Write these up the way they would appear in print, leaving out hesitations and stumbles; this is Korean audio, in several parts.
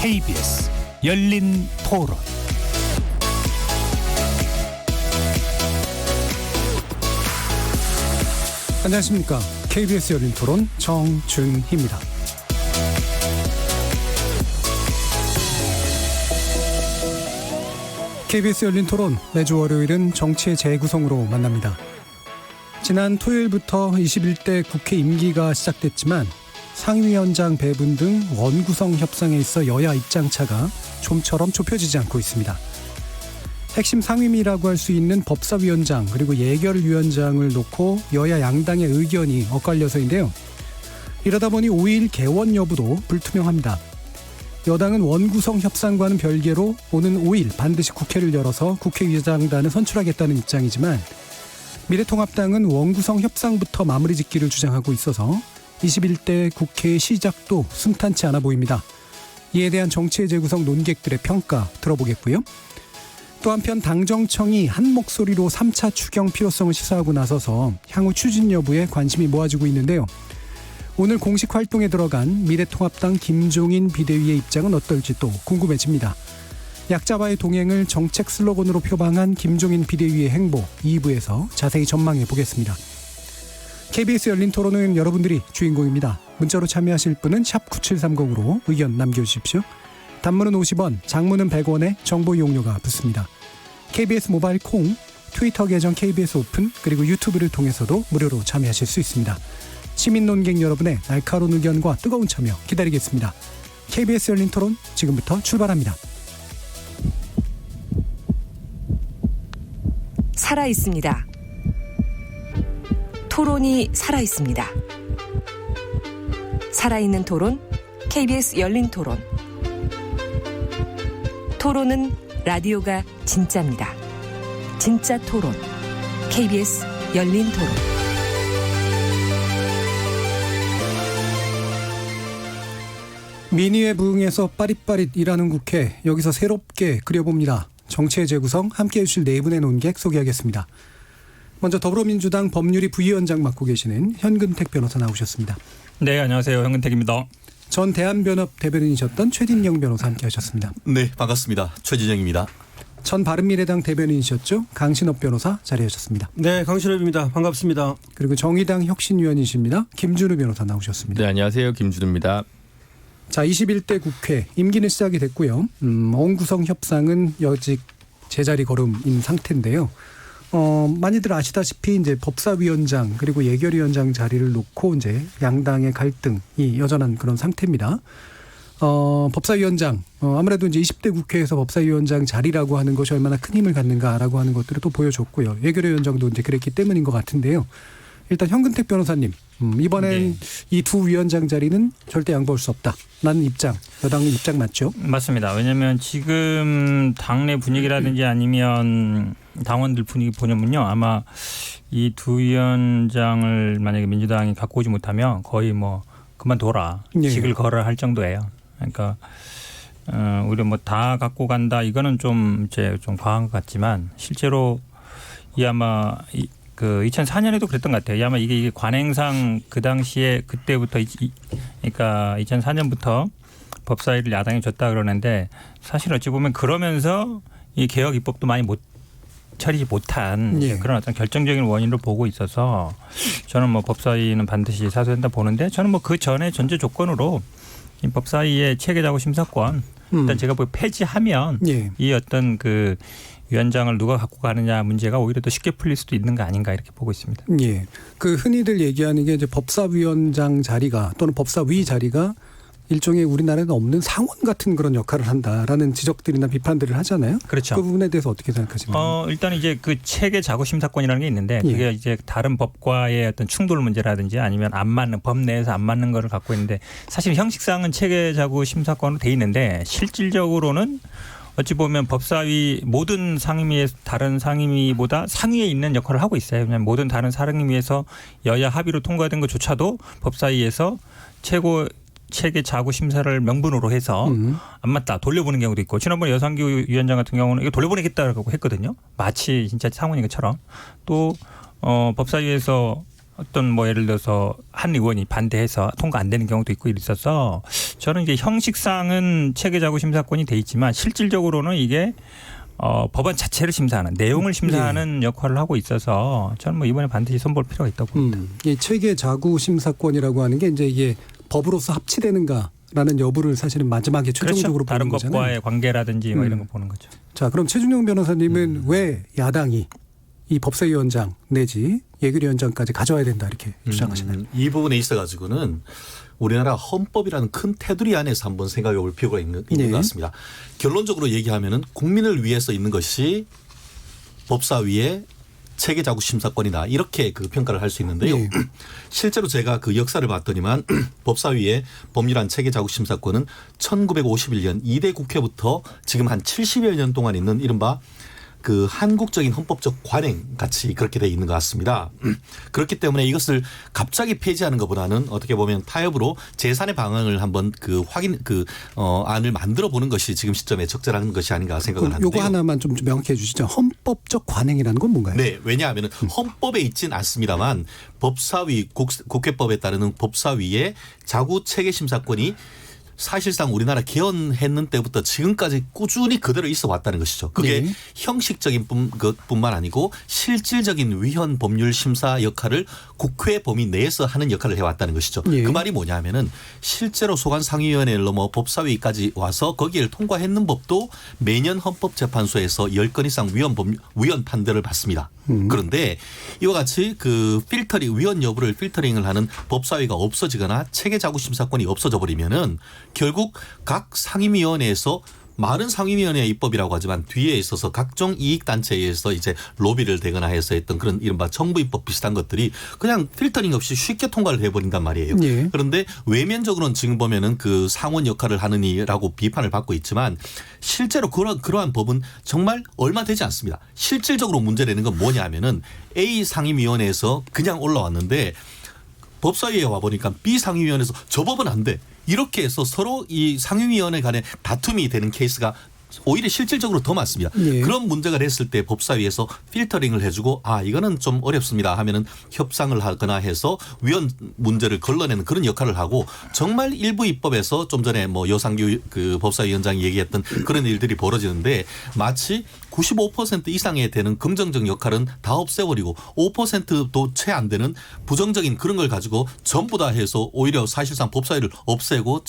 KBS 열린 토론. 안녕하십니까. KBS 열린 토론 정준희입니다. KBS 열린 토론 매주 월요일은 정치의 재구성으로 만납니다. 지난 토요일부터 21대 국회 임기가 시작됐지만 상임위원장 배분 등 원구성 협상에 있어 여야 입장차가 좀처럼 좁혀지지 않고 있습니다. 핵심 상임위라고 할 수 있는 법사위원장 그리고 예결위원장을 놓고 여야 양당의 의견이 엇갈려서인데요. 이러다 보니 5일 개원 여부도 불투명합니다. 여당은 원구성 협상과는 별개로 오는 5일 반드시 국회를 열어서 국회의장단을 선출하겠다는 입장이지만 미래통합당은 원구성 협상부터 마무리 짓기를 주장하고 있어서 21대 국회의 시작도 순탄치 않아 보입니다. 이에 대한 정치의 재구성 논객들의 평가 들어보겠고요. 또 한편 당정청이 한 목소리로 3차 추경 필요성을 시사하고 나서서 향후 추진 여부에 관심이 모아지고 있는데요. 오늘 공식 활동에 들어간 미래통합당 김종인 비대위의 입장은 어떨지 또 궁금해집니다. 약자와의 동행을 정책 슬로건으로 표방한 김종인 비대위의 행보 2부에서 자세히 전망해 보겠습니다. KBS 열린 토론은 여러분들이 주인공입니다. 문자로 참여하실 분은 샵 9730으로 의견 남겨주십시오. 단문은 50원, 장문은 100원에 정보 이용료가 붙습니다. KBS 모바일 콩, 트위터 계정 KBS 오픈, 그리고 유튜브를 통해서도 무료로 참여하실 수 있습니다. 시민 논객 여러분의 날카로운 의견과 뜨거운 참여 기다리겠습니다. KBS 열린 토론 지금부터 출발합니다. 살아있습니다. 토론이 살아있습니다. 살아있는 토론, KBS 열린 토론. 토론은 라디오가 진짜입니다. 진짜 토론, KBS 열린 토론. 민의에 부응해서 빠릿빠릿 일하는 국회, 여기서 새롭게 그려봅니다. 정치의 재구성 함께해 주실 네 분의 논객 소개하겠습니다. 먼저 더불어민주당 법률위 부위원장 맡고 계시는 현근택 변호사 나오셨습니다. 네, 안녕하세요. 현근택입니다. 전 대한변협 대변인이셨던 최진영 변호사 함께하셨습니다. 네, 반갑습니다. 최진영입니다. 전 바른미래당 대변인이셨죠? 강신업 변호사 자리하셨습니다. 네, 강신업입니다. 반갑습니다. 그리고 정의당 혁신위원이십니다. 김준우 변호사 나오셨습니다. 네, 안녕하세요. 김준우입니다. 자, 21대 국회 임기는 시작이 됐고요. 원구성 협상은 여직 제자리 걸음인 상태인데요. 많이들 아시다시피 이제 법사위원장 그리고 예결위원장 자리를 놓고 이제 양당의 갈등이 여전한 그런 상태입니다. 법사위원장 아무래도 이제 20대 국회에서 법사위원장 자리라고 하는 것이 얼마나 큰 힘을 갖는가라고 하는 것들을 또 보여줬고요. 예결위원장도 이제 그랬기 때문인 것 같은데요. 일단 현근택 변호사님, 이번엔 이 두 위원장 자리는 절대 양보할 수 없다라는 입장, 여당 입장 맞죠? 맞습니다. 왜냐하면 지금 당내 분위기라든지 아니면 당원들 분위기 보냐면요, 아마 이 두 위원장을 만약에 민주당이 갖고 오지 못하면 거의 뭐 그만둬라, 직을 걸어야 할 정도예요. 그러니까 우리 뭐 다 갖고 간다 이거는 좀 이제 좀 과한 것 같지만 실제로 이 아마 그 2004년에도 그랬던 것 같아요. 아마 이게 관행상 그 당시에 그때부터 그러니까 2004년부터 법사위를 야당이 줬다 그러는데 사실 어찌 보면 그러면서 이 개혁 입법도 많이 처리지 못한 그런 어떤 결정적인 원인으로 보고 있어서 저는 뭐 법사위는 반드시 사수된다 보는데 저는 뭐 그 전에 전제 조건으로 이 법사위의 체계자구 심사권 일단 제가 폐지하면 이 어떤 그 위원장을 누가 갖고 가느냐 문제가 오히려 더 쉽게 풀릴 수도 있는 거 아닌가 이렇게 보고 있습니다. 예. 그 흔히들 얘기하는 게 이제 법사위원장 자리가 또는 법사위 자리가 일종의 우리나라에는 없는 상원 같은 그런 역할을 한다라는 지적들이나 비판들을 하잖아요. 그렇죠. 그 부분에 대해서 어떻게 생각하십니까? 일단 이제 그 체계 자구 심사권이라는 게 있는데 그게 이제 다른 법과의 어떤 충돌 문제라든지 아니면 안 맞는 법 내에서 안 맞는 거를 갖고 있는데 사실 형식상은 체계 자구 심사권으로 돼 있는데 실질적으로는 어찌 보면 법사위 모든 상임위에 다른 상임위보다 상위에 있는 역할을 하고 있어요. 왜냐하면 모든 다른 상임위에서 여야 합의로 통과된 것조차도 법사위에서 최고 체계 자구 심사를 명분으로 해서 안 맞다 돌려보는 경우도 있고 지난번에 여상규 위원장 같은 경우는 이거 돌려보내겠다고 했거든요. 마치 진짜 상원인 것처럼 또 법사위에서 어떤 뭐 예를 들어서 한 의원이 반대해서 통과 안 되는 경우도 있고 있어서 저는 이제 형식상은 체계자구 심사권이 돼 있지만 실질적으로는 이게 법안 자체를 심사하는 내용을 심사하는 역할을 하고 있어서 저는 뭐 이번에 반드시 손볼 필요가 있다고 봅니다. 이 체계 자구 심사권이라고 하는 게 이제 이게 법으로서 합치되는가라는 여부를 사실은 마지막에 최종적으로 그렇죠. 다른 보는 거잖아요. 법과의 관계라든지 뭐 이런 거 보는 거죠. 자, 그럼 최준용 변호사님은 왜 야당이 이 법사위원장 내지 예결위원장까지 가져와야 된다 이렇게 주장하시나요? 이 부분에 있어가지고는 우리나라 헌법이라는 큰 테두리 안에서 한번 생각해 볼 필요가 있는 것 같습니다. 결론적으로 얘기하면은 국민을 위해서 있는 것이 법사위의 체계자구 심사권이다 이렇게 그 평가를 할 수 있는데요. 네. 실제로 제가 그 역사를 봤더니만 법사위의 법률안 체계자구 심사권은 1951년 2대 국회부터 지금 한 70여 년 동안 있는 이른바 그 한국적인 헌법적 관행 같이 그렇게 돼 있는 것 같습니다. 그렇기 때문에 이것을 갑자기 폐지하는 것보다는 어떻게 보면 타협으로 제3의 방안을 한번 그 안을 만들어 보는 것이 지금 시점에 적절한 것이 아닌가 생각을 하는데요. 요거 하나만 좀 명확해 주시죠. 헌법적 관행이라는 건 뭔가요? 네, 왜냐하면 헌법에 있진 않습니다만 법사위 국회법에 따르는 법사위의 자구 체계 심사권이 사실상 우리나라 개헌했는 때부터 지금까지 꾸준히 그대로 있어 왔다는 것이죠. 그게 네. 형식적인 것뿐만 아니고 실질적인 위헌 법률 심사 역할을 국회 범위 내에서 하는 역할을 해왔다는 것이죠. 네. 그 말이 뭐냐면은 실제로 소관상위원회를 넘어 법사위까지 와서 거기를 통과했는 법도 매년 헌법재판소에서 10건 이상 위헌 판결을 받습니다. 그런데 이와 같이 그 위헌 여부를 필터링을 하는 법사위가 없어지거나 체계자구 심사권이 없어져 버리면은 결국 각 상임위원회에서 말은 상임위원회 입법이라고 하지만 뒤에 있어서 각종 이익단체에서 이제 로비를 대거나 해서 했던 그런 이른바 정부 입법 비슷한 것들이 그냥 필터링 없이 쉽게 통과를 해버린단 말이에요. 예. 그런데 외면적으로는 지금 보면은 그 상원 역할을 하느니라고 비판을 받고 있지만 실제로 그러한 법은 정말 얼마 되지 않습니다. 실질적으로 문제되는 건 뭐냐 하면은 A 상임위원회에서 그냥 올라왔는데 법사위에 와보니까 B 상임위원회에서 저 법은 안 돼. 이렇게 해서 서로 이 상임위원회 간에 다툼이 되는 케이스가 오히려 실질적으로 더 많습니다. 예. 그런 문제가 됐을 때 법사위에서 필터링을 해주고 이거는 좀 어렵습니다 하면은 협상을 하거나 해서 위헌 문제를 걸러내는 그런 역할을 하고 정말 일부 입법에서 좀 전에 뭐 여상규 그 법사위원장이 얘기했던 그런 일들이 벌어지는데 마치 95% 이상에 되는 긍정적 역할은 다 없애버리고 5%도 채 안 되는 부정적인 그런 걸 가지고 전부 다 해서 오히려 사실상 법사위를 없애고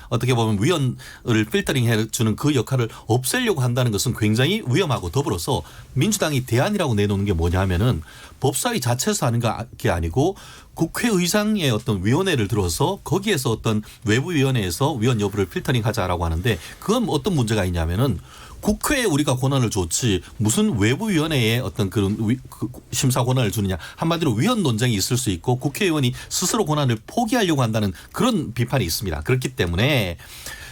어떻게 보면 위헌을 필터링해 주는 그 역할을 없애려고 한다는 것은 굉장히 위험하고 더불어서 민주당이 대안이라고 내놓는 게 뭐냐 하면은 법사위 자체에서 하는 게 아니고 국회의장의 어떤 위원회를 들어서 거기에서 어떤 외부위원회에서 위헌 여부를 필터링하자라고 하는데 그건 어떤 문제가 있냐면은 국회에 우리가 권한을 줬지 무슨 외부위원회에 어떤 그런 심사 권한을 주느냐. 한마디로 위헌 논쟁이 있을 수 있고 국회의원이 스스로 권한을 포기하려고 한다는 그런 비판이 있습니다. 그렇기 때문에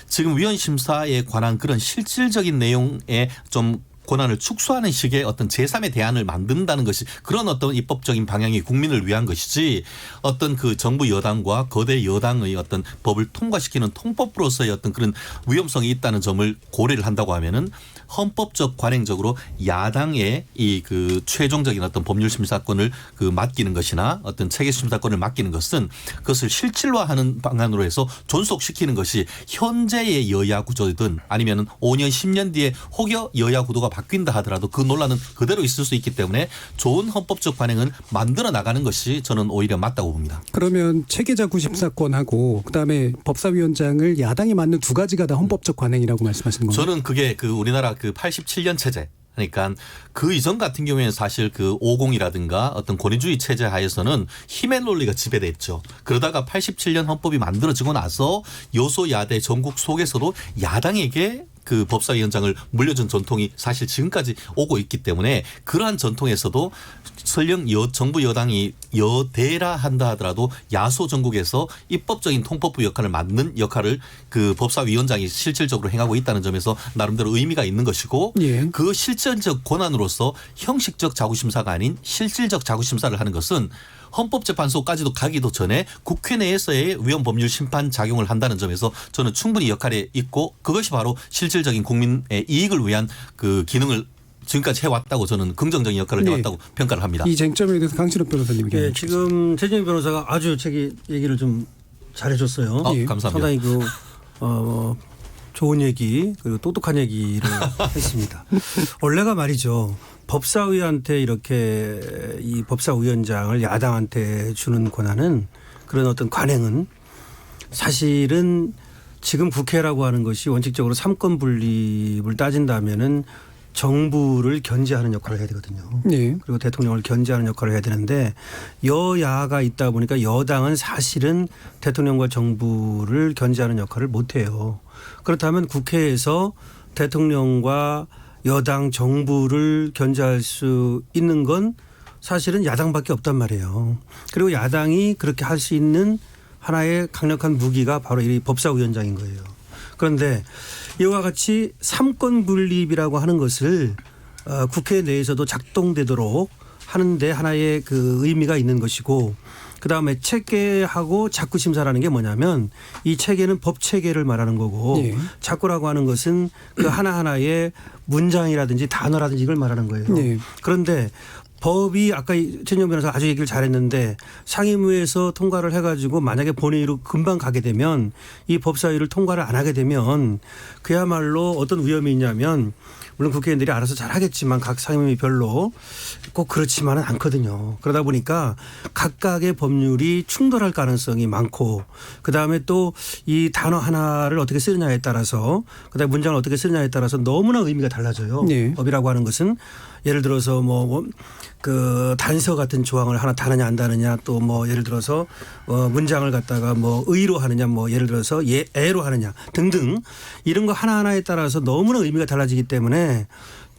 지금 위헌 심사에 관한 그런 실질적인 내용에 좀 권한을 축소하는 식의 어떤 제3의 대안을 만든다는 것이 그런 어떤 입법적인 방향이 국민을 위한 것이지 어떤 그 정부 여당과 거대 여당의 어떤 법을 통과시키는 통법으로서의 어떤 그런 위험성이 있다는 점을 고려를 한다고 하면은 헌법적 관행적으로 야당의 이 그 최종적인 어떤 법률 심사권을 그 맡기는 것이나 어떤 체계 심사권을 맡기는 것은 그것을 실질화하는 방안으로 해서 존속시키는 것이 현재의 여야 구조든 아니면은 5년 10년 뒤에 혹여 여야 구도가 바뀐다 하더라도 그 논란은 그대로 있을 수 있기 때문에 좋은 헌법적 관행은 만들어 나가는 것이 저는 오히려 맞다고 봅니다. 그러면 체계자구 심사권하고 그다음에 법사위원장을 야당이 맡는 두 가지가 다 헌법적 관행이라고 말씀하시는 건가요? 저는 그게 그 우리나라 그 87년 체제 그러니까 그 이전 같은 경우에는 사실 그 50이라든가 어떤 권위주의 체제 하에서는 힘의 논리가 지배됐죠. 그러다가 87년 헌법이 만들어지고 나서 여소야대 전국 속에서도 야당에게 그 법사위원장을 물려준 전통이 사실 지금까지 오고 있기 때문에 그러한 전통에서도 설령 정부 여당이 여대라 한다 하더라도 야소 전국에서 입법적인 통법부 역할을 맡는 역할을 그 법사위원장이 실질적으로 행하고 있다는 점에서 나름대로 의미가 있는 것이고 예. 그 실질적 권한으로서 형식적 자구심사가 아닌 실질적 자구심사를 하는 것은 헌법재판소까지도 가기도 전에 국회 내에서의 위헌 법률 심판 작용을 한다는 점에서 저는 충분히 역할이 있고 그것이 바로 실질적인 국민의 이익을 위한 그 기능을 지금까지 해왔다고 저는 긍정적인 역할을 해왔다고 평가를 합니다. 이 쟁점에 대해서 강신업 변호사님 의견. 네, 지금 최진영 변호사가 아주 얘기를 좀 잘해줬어요. 감사합니다. 상당히 그 좋은 얘기 그리고 똑똑한 얘기를 했습니다. 원래가 말이죠. 법사위한테 이렇게 이 법사위원장을 야당한테 주는 권한은 그런 어떤 관행은 사실은 지금 국회라고 하는 것이 원칙적으로 삼권 분립을 따진다면은 정부를 견제하는 역할을 해야 되거든요. 예. 그리고 대통령을 견제하는 역할을 해야 되는데 여야가 있다 보니까 여당은 사실은 대통령과 정부를 견제하는 역할을 못 해요. 그렇다면 국회에서 대통령과 여당 정부를 견제할 수 있는 건 사실은 야당밖에 없단 말이에요. 그리고 야당이 그렇게 할 수 있는 하나의 강력한 무기가 바로 이 법사위원장인 거예요. 그런데 이와 같이 삼권 분립이라고 하는 것을 국회 내에서도 작동되도록 하는데 하나의 그 의미가 있는 것이고 그다음에 체계하고 자구 심사라는 게 뭐냐면 이 체계는 법 체계를 말하는 거고 예. 자구라고 하는 것은 그 하나하나의 문장이라든지 단어라든지 이걸 말하는 거예요. 예. 그런데 법이 아까 최진영 변호사가 아주 얘기를 잘했는데 상임위에서 통과를 해가지고 만약에 본회의로 금방 가게 되면 이 법사위를 통과를 안 하게 되면 그야말로 어떤 위험이 있냐면 물론 국회의원들이 알아서 잘 하겠지만 각 상임위별로 꼭 그렇지만은 않거든요. 그러다 보니까 각각의 법률이 충돌할 가능성이 많고 그다음에 또 이 단어 하나를 어떻게 쓰느냐에 따라서 그다음에 문장을 어떻게 쓰느냐에 따라서 너무나 의미가 달라져요. 네. 법이라고 하는 것은 예를 들어서 그 단서 같은 조항을 하나 다느냐 안 다느냐 또 뭐 예를 들어서 문장을 갖다가 뭐 의로 하느냐 뭐 예를 들어서 애로 하느냐 등등 이런 거 하나하나에 따라서 너무나 의미가 달라지기 때문에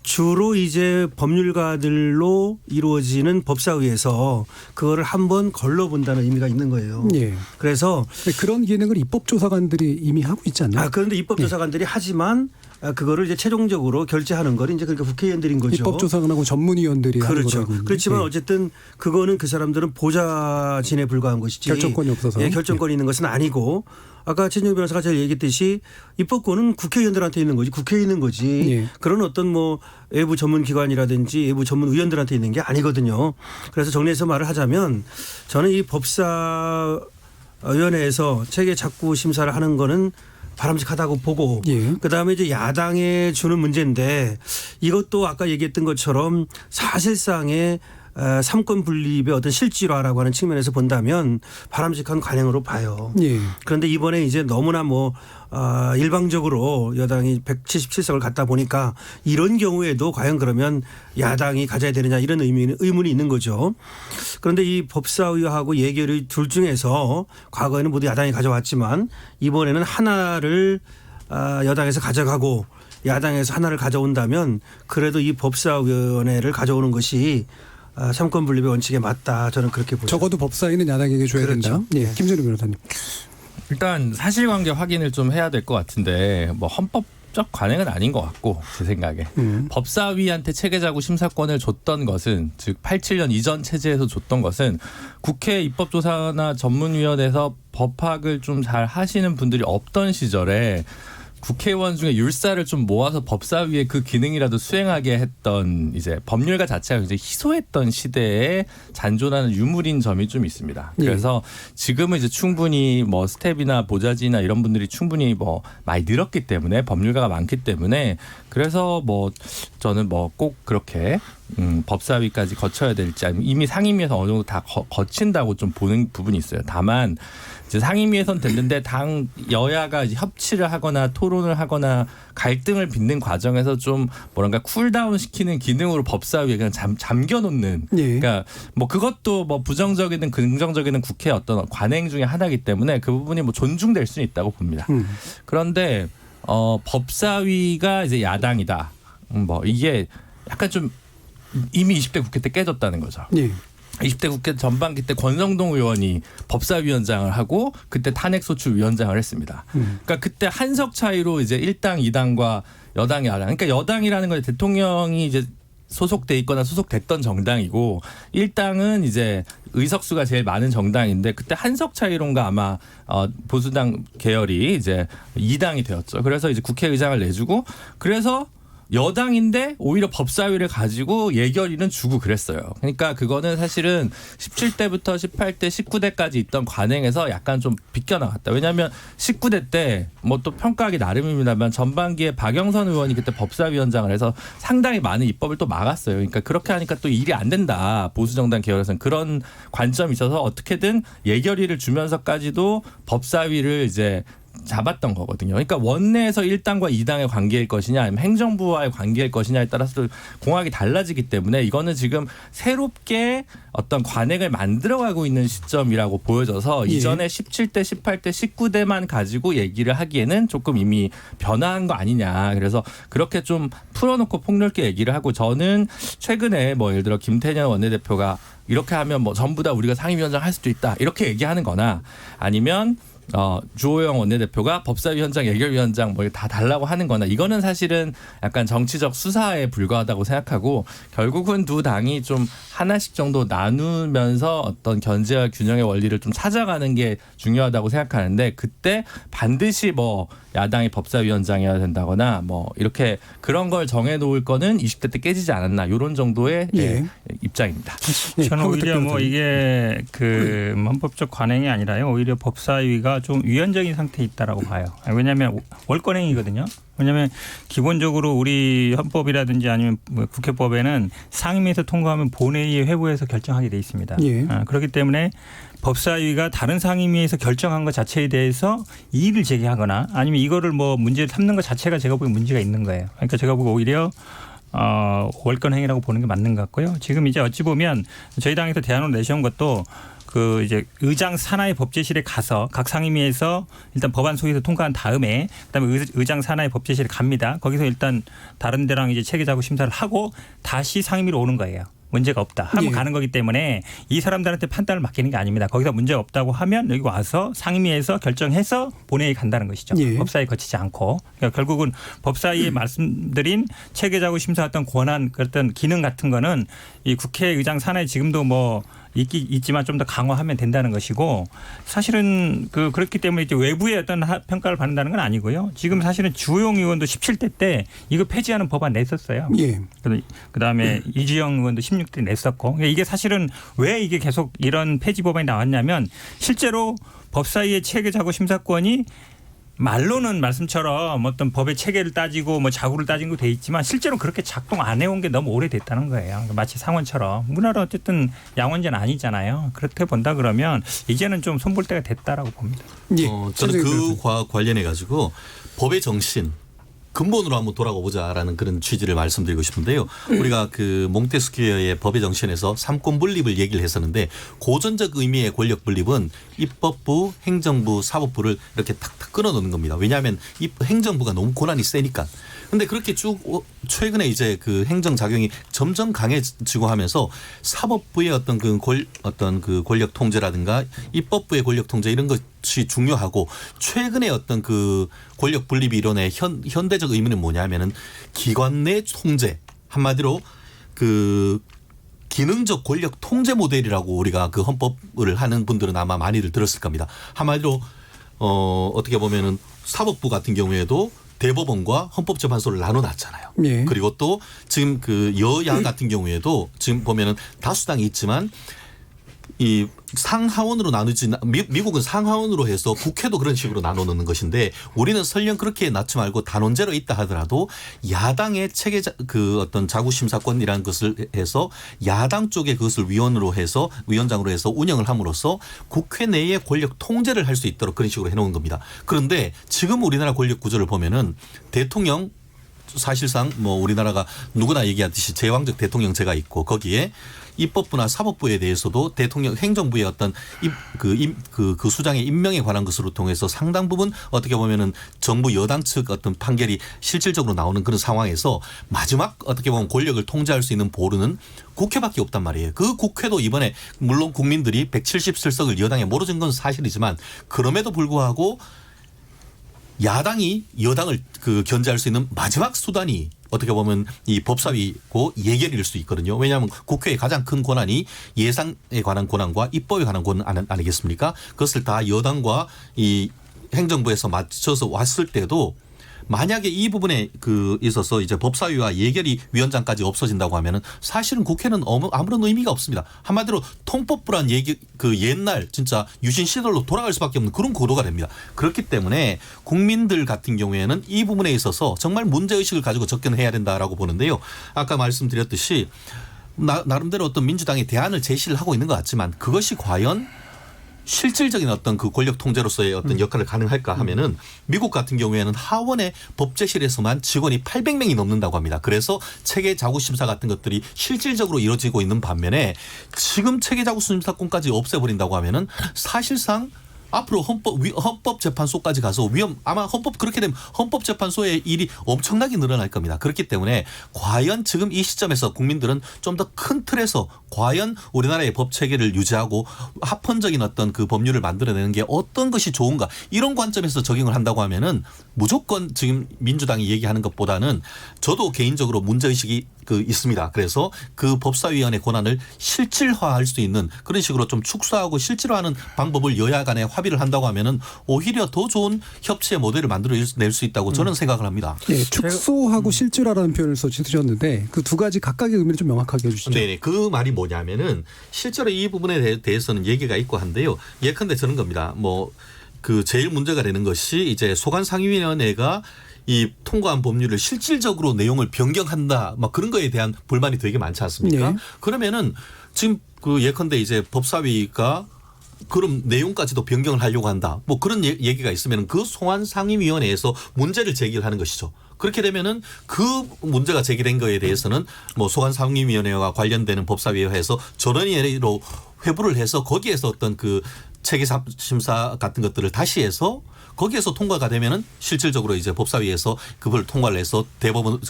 주로 이제 법률가들로 이루어지는 법사위에서 그거를 한번 걸러본다는 의미가 있는 거예요. 예. 그래서 그런 기능을 입법조사관들이 이미 하고 있지 않나요? 그런데 입법조사관들이 하지만 그거를 이제 최종적으로 결재하는 거는 이제 그러니까 국회의원들인 거죠. 입법조사관하고 전문위원들이 하는 그렇죠. 거라고. 그렇지만 예. 어쨌든 그거는 그 사람들은 보좌진에 불과한 것이지. 결정권이 없어서. 예, 결정권이 있는 것은 아니고 아까 최진영 변호사가 잘 얘기했듯이 입법권은 국회의원들한테 있는 거지 국회에 있는 거지. 예. 그런 어떤 뭐 외부 전문기관이라든지 외부 전문위원들한테 있는 게 아니거든요. 그래서 정리해서 말을 하자면 저는 이 법사위원회에서 체계 작구 심사를 하는 거는 바람직하다고 보고 예. 그다음에 이제 야당에 주는 문제인데 이것도 아까 얘기했던 것처럼 사실상의 삼권 분립의 어떤 실질화라고 하는 측면에서 본다면 바람직한 관행으로 봐요. 예. 그런데 이번에 이제 너무나 일방적으로 여당이 177석을 갖다 보니까 이런 경우에도 과연 그러면 야당이 가져야 되느냐 이런 의문이 있는 거죠. 그런데 이 법사위하고 예결위 둘 중에서 과거에는 모두 야당이 가져왔지만 이번에는 하나를 여당에서 가져가고 야당에서 하나를 가져온다면 그래도 이 법사위원회를 가져오는 것이 삼권 분립의 원칙에 맞다. 저는 그렇게 보죠. 적어도 법사위는 야당에게 줘야 그렇죠. 된다. 예. 김준우 변호사님. 일단 사실관계 확인을 좀 해야 될 것 같은데 뭐 헌법적 관행은 아닌 것 같고 제 생각에 법사위한테 체계자구 심사권을 줬던 것은 즉 87년 이전 체제에서 줬던 것은 국회 입법조사나 전문위원회에서 법학을 좀 잘 하시는 분들이 없던 시절에 국회의원 중에 율사를 좀 모아서 법사위의 그 기능이라도 수행하게 했던 이제 법률가 자체가 굉장히 희소했던 시대에 잔존하는 유물인 점이 좀 있습니다. 그래서 지금은 이제 충분히 뭐 스텝이나 보좌진이나 이런 분들이 충분히 뭐 많이 늘었기 때문에 법률가가 많기 때문에 그래서 뭐 저는 뭐 꼭 그렇게 법사위까지 거쳐야 될지 아니면 이미 상임위에서 어느 정도 다 거친다고 좀 보는 부분이 있어요. 다만 이제 상임위에선 됐는데 당 여야가 이제 협치를 하거나 토론을 하거나 갈등을 빚는 과정에서 좀 뭐랄까 쿨다운 시키는 기능으로 법사위에 그냥 잠겨놓는. 예. 그러니까 뭐 그것도 뭐 부정적이든 긍정적이든 국회의 어떤 관행 중에 하나이기 때문에 그 부분이 뭐 존중될 수는 있다고 봅니다. 그런데 법사위가 이제 야당이다. 뭐 이게 약간 좀 이미 20대 국회 때 깨졌다는 거죠. 예. 20대 국회 전반기 때 권성동 의원이 법사위원장을 하고 그때 탄핵소추위원장을 했습니다. 그러니까 그때 한석 차이로 이제 1당 2당과 여당 야당. 그러니까 여당이라는 건 대통령이 이제 소속돼 있거나 소속됐던 정당이고 1당은 이제 의석수가 제일 많은 정당인데 그때 한석 차이론가 아마 보수당 계열이 이제 2당이 되었죠. 그래서 이제 국회의장을 내주고 그래서 여당인데 오히려 법사위를 가지고 예결위는 주고 그랬어요. 그러니까 그거는 사실은 17대부터 18대, 19대까지 있던 관행에서 약간 좀 비껴나갔다. 왜냐하면 19대 때 뭐 또 평가하기 나름입니다만 전반기에 박영선 의원이 그때 법사위원장을 해서 상당히 많은 입법을 또 막았어요. 그러니까 그렇게 하니까 또 일이 안 된다. 보수정당 계열에서는 그런 관점이 있어서 어떻게든 예결위를 주면서까지도 법사위를 이제 잡았던 거거든요. 그러니까 원내에서 1당과 2당의 관계일 것이냐 아니면 행정부와의 관계일 것이냐에 따라서 공학이 달라지기 때문에 이거는 지금 새롭게 어떤 관행을 만들어가고 있는 시점이라고 보여져서 이전에 17대, 18대, 19대만 가지고 얘기를 하기에는 조금 이미 변화한 거 아니냐. 그래서 그렇게 좀 풀어놓고 폭넓게 얘기를 하고 저는 최근에 뭐 예를 들어 김태년 원내대표가 이렇게 하면 뭐 전부 다 우리가 상임위원장 할 수도 있다. 이렇게 얘기하는 거나 아니면 주호영 원내대표가 법사위원장, 예결위원장 뭐 다 달라고 하는 거나 이거는 사실은 약간 정치적 수사에 불과하다고 생각하고 결국은 두 당이 좀 하나씩 정도 나누면서 어떤 견제와 균형의 원리를 좀 찾아가는 게 중요하다고 생각하는데 그때 반드시 뭐 야당이 법사위원장이어야 된다거나 뭐 이렇게 그런 걸 정해놓을 거는 20대 때 깨지지 않았나 이런 정도의 입장입니다. 저는 오히려 뭐 이게 그 헌법적 관행이 아니라요. 오히려 법사위가 좀 위헌적인 상태에 있다라고 봐요. 왜냐하면 월권행위거든요. 왜냐하면 기본적으로 우리 헌법이라든지 아니면 국회법에는 상임위에서 통과하면 본회의에 회부해서 결정하게 돼 있습니다. 그렇기 때문에 법사위가 다른 상임위에서 결정한 것 자체에 대해서 이의를 제기하거나 아니면 이거를 뭐 문제를 삼는 것 자체가 제가 보기엔 문제가 있는 거예요. 그러니까 제가 보고 오히려 월권행위라고 보는 게 맞는 것 같고요. 지금 이제 어찌 보면 저희 당에서 대안으로 내세운 것도 그 이제 의장 산하의 법제실에 가서 각 상임위에서 일단 법안 소위에서 통과한 다음에 그다음에 의장 산하의 법제실에 갑니다. 거기서 일단 다른 데랑 이제 체계자구 심사를 하고 다시 상임위로 오는 거예요. 문제가 없다 하고 가는 거기 때문에 이 사람들한테 판단을 맡기는 게 아닙니다. 거기서 문제가 없다고 하면 여기 와서 상임위에서 결정해서 본회의에 간다는 것이죠. 법사위 거치지 않고. 그러니까 결국은 법사위에 말씀드린 체계자구 심사 어떤 권한 어떤 기능 같은 거는 이 국회의장 산하에 지금도 뭐 있지만 좀 더 강화하면 된다는 것이고 사실은 그렇기 때문에 이제 외부의 어떤 평가를 받는다는 건 아니고요. 지금 사실은 주호영 의원도 17대 때 이거 폐지하는 법안 냈었어요. 그다음에 이주영 의원도 16대 냈었고 그러니까 이게 사실은 왜 이게 계속 이런 폐지 법안이 나왔냐면 실제로 법사위의 체계자구 심사권이 말로는 말씀처럼 어떤 법의 체계를 따지고 뭐 자구를 따진 거 돼 있지만 실제로 그렇게 작동 안 해온 게 너무 오래됐다는 거예요. 마치 상원처럼. 우리나라 어쨌든 양원제는 아니잖아요. 그렇게 본다 그러면 이제는 좀 손볼 때가 됐다라고 봅니다. 저는 그와 관련해 가지고 법의 정신 근본으로 한번 돌아가 보자라는 그런 취지를 말씀드리고 싶은데요. 우리가 그 몽테스키어의 법의 정신에서 삼권 분립을 얘기를 했었는데 고전적 의미의 권력 분립은 입법부, 행정부, 사법부를 이렇게 탁탁 끊어놓는 겁니다. 왜냐하면 행정부가 너무 권한이 세니까. 근데 그렇게 쭉 최근에 이제 그 행정 작용이 점점 강해지고 하면서 사법부의 어떤 그 권력 통제라든가 입법부의 권력 통제 이런 것이 중요하고 최근에 어떤 그 권력 분립이 이론의 현대적 의미는 뭐냐면은 기관 내 통제 한마디로 그 기능적 권력 통제 모델이라고 우리가 그 헌법을 하는 분들은 아마 많이들 들었을 겁니다. 한마디로 어떻게 보면은 사법부 같은 경우에도 대법원과 헌법재판소를 나눠놨잖아요. 그리고 또 지금 그 여야 같은 경우에도 지금 보면은 다수당이 있지만 이 상하원으로 나누지 미국은 상하원으로 해서 국회도 그런 식으로 나눠놓는 것인데 우리는 설령 그렇게 낳지 말고 단원제로 있다 하더라도 야당의 체계 그 어떤 자구심사권이라는 것을 해서 야당 쪽에 그것을 위원장으로 해서 운영을 함으로써 국회 내의 권력 통제를 할 수 있도록 그런 식으로 해놓은 겁니다. 그런데 지금 우리나라 권력 구조를 보면은 대통령 사실상 뭐 우리나라가 누구나 얘기하듯이 제왕적 대통령제가 있고 거기에 입법부나 사법부에 대해서도 대통령 행정부의 어떤 그 수장의 임명에 관한 것으로 통해서 상당 부분 어떻게 보면은 정부 여당 측 어떤 판결이 실질적으로 나오는 그런 상황에서 마지막 어떻게 보면 권력을 통제할 수 있는 보루는 국회밖에 없단 말이에요. 그 국회도 이번에 물론 국민들이 177석을 여당에 몰아준 건 사실이지만 그럼에도 불구하고 야당이 여당을 견제할 수 있는 마지막 수단이 어떻게 보면 이 법사위고 예결일 수 있거든요. 왜냐하면 국회의 가장 큰 권한이 예산에 관한 권한과 입법에 관한 권한 아니겠습니까? 그것을 다 여당과 이 행정부에서 맞춰서 왔을 때도 만약에 이 부분에 있어서 이제 법사위와 예결위 위원장까지 없어진다고 하면은 사실은 국회는 아무런 의미가 없습니다. 한마디로 통법부란 옛날 진짜 유신 시절로 돌아갈 수밖에 없는 그런 구도가 됩니다. 그렇기 때문에 국민들 같은 경우에는 이 부분에 있어서 정말 문제의식을 가지고 접근해야 된다라고 보는데요. 아까 말씀드렸듯이 나름대로 어떤 민주당이 대안을 제시를 하고 있는 것 같지만 그것이 과연 실질적인 어떤 그 권력 통제로서의 어떤 역할을 가능할까 하면은 미국 같은 경우에는 하원의 법제실에서만 직원이 800명이 넘는다고 합니다. 그래서 체계 자구 심사 같은 것들이 실질적으로 이루어지고 있는 반면에 지금 체계 자구 심사권까지 없애버린다고 하면은 사실상 앞으로 헌법재판소까지 가서 아마 그렇게 되면 헌법재판소의 일이 엄청나게 늘어날 겁니다. 그렇기 때문에 과연 지금 이 시점에서 국민들은 좀 더 큰 틀에서 과연 우리나라의 법 체계를 유지하고 합헌적인 어떤 그 법률을 만들어내는 게 어떤 것이 좋은가 이런 관점에서 적용을 한다고 하면은 무조건 지금 민주당이 얘기하는 것보다는 저도 개인적으로 문제의식이 있습니다. 그래서 그 법사위원회 권한을 실질화할 수 있는 그런 식으로 좀 축소하고 실질화하는 방법을 여야 간에 합의를 한다고 하면은 오히려 더 좋은 협치의 모델을 만들어낼 수 있다고 저는 생각을 합니다. 네, 축소하고 실질화라는 표현을 쓰셨는데 그 두 가지 각각의 의미를 좀 명확하게 해주시죠. 네, 그 말이 뭐냐면은 실제로 이 부분에 대해서는 얘기가 있고 한데요. 예컨대 저런 겁니다. 제일 문제가 되는 것이 이제 소관상임위원회가 이 통과한 법률을 실질적으로 내용을 변경한다, 그런 거에 대한 불만이 되게 많지 않습니까? 네. 그러면은 지금 예컨대 이제 법사위가 그럼 내용까지도 변경을 하려고 한다. 그런 얘기가 있으면 그 소관상임위원회에서 문제를 제기를 하는 것이죠. 그렇게 되면은 그 문제가 제기된 거에 대해서는 소관상임위원회와 관련되는 법사위에서 전원위원회로 회부를 해서 거기에서 어떤 그 체계 심사 같은 것들을 다시 해서 거기에서 통과가 되면은 실질적으로 이제 법사위에서 그걸 통과를 해서 대법원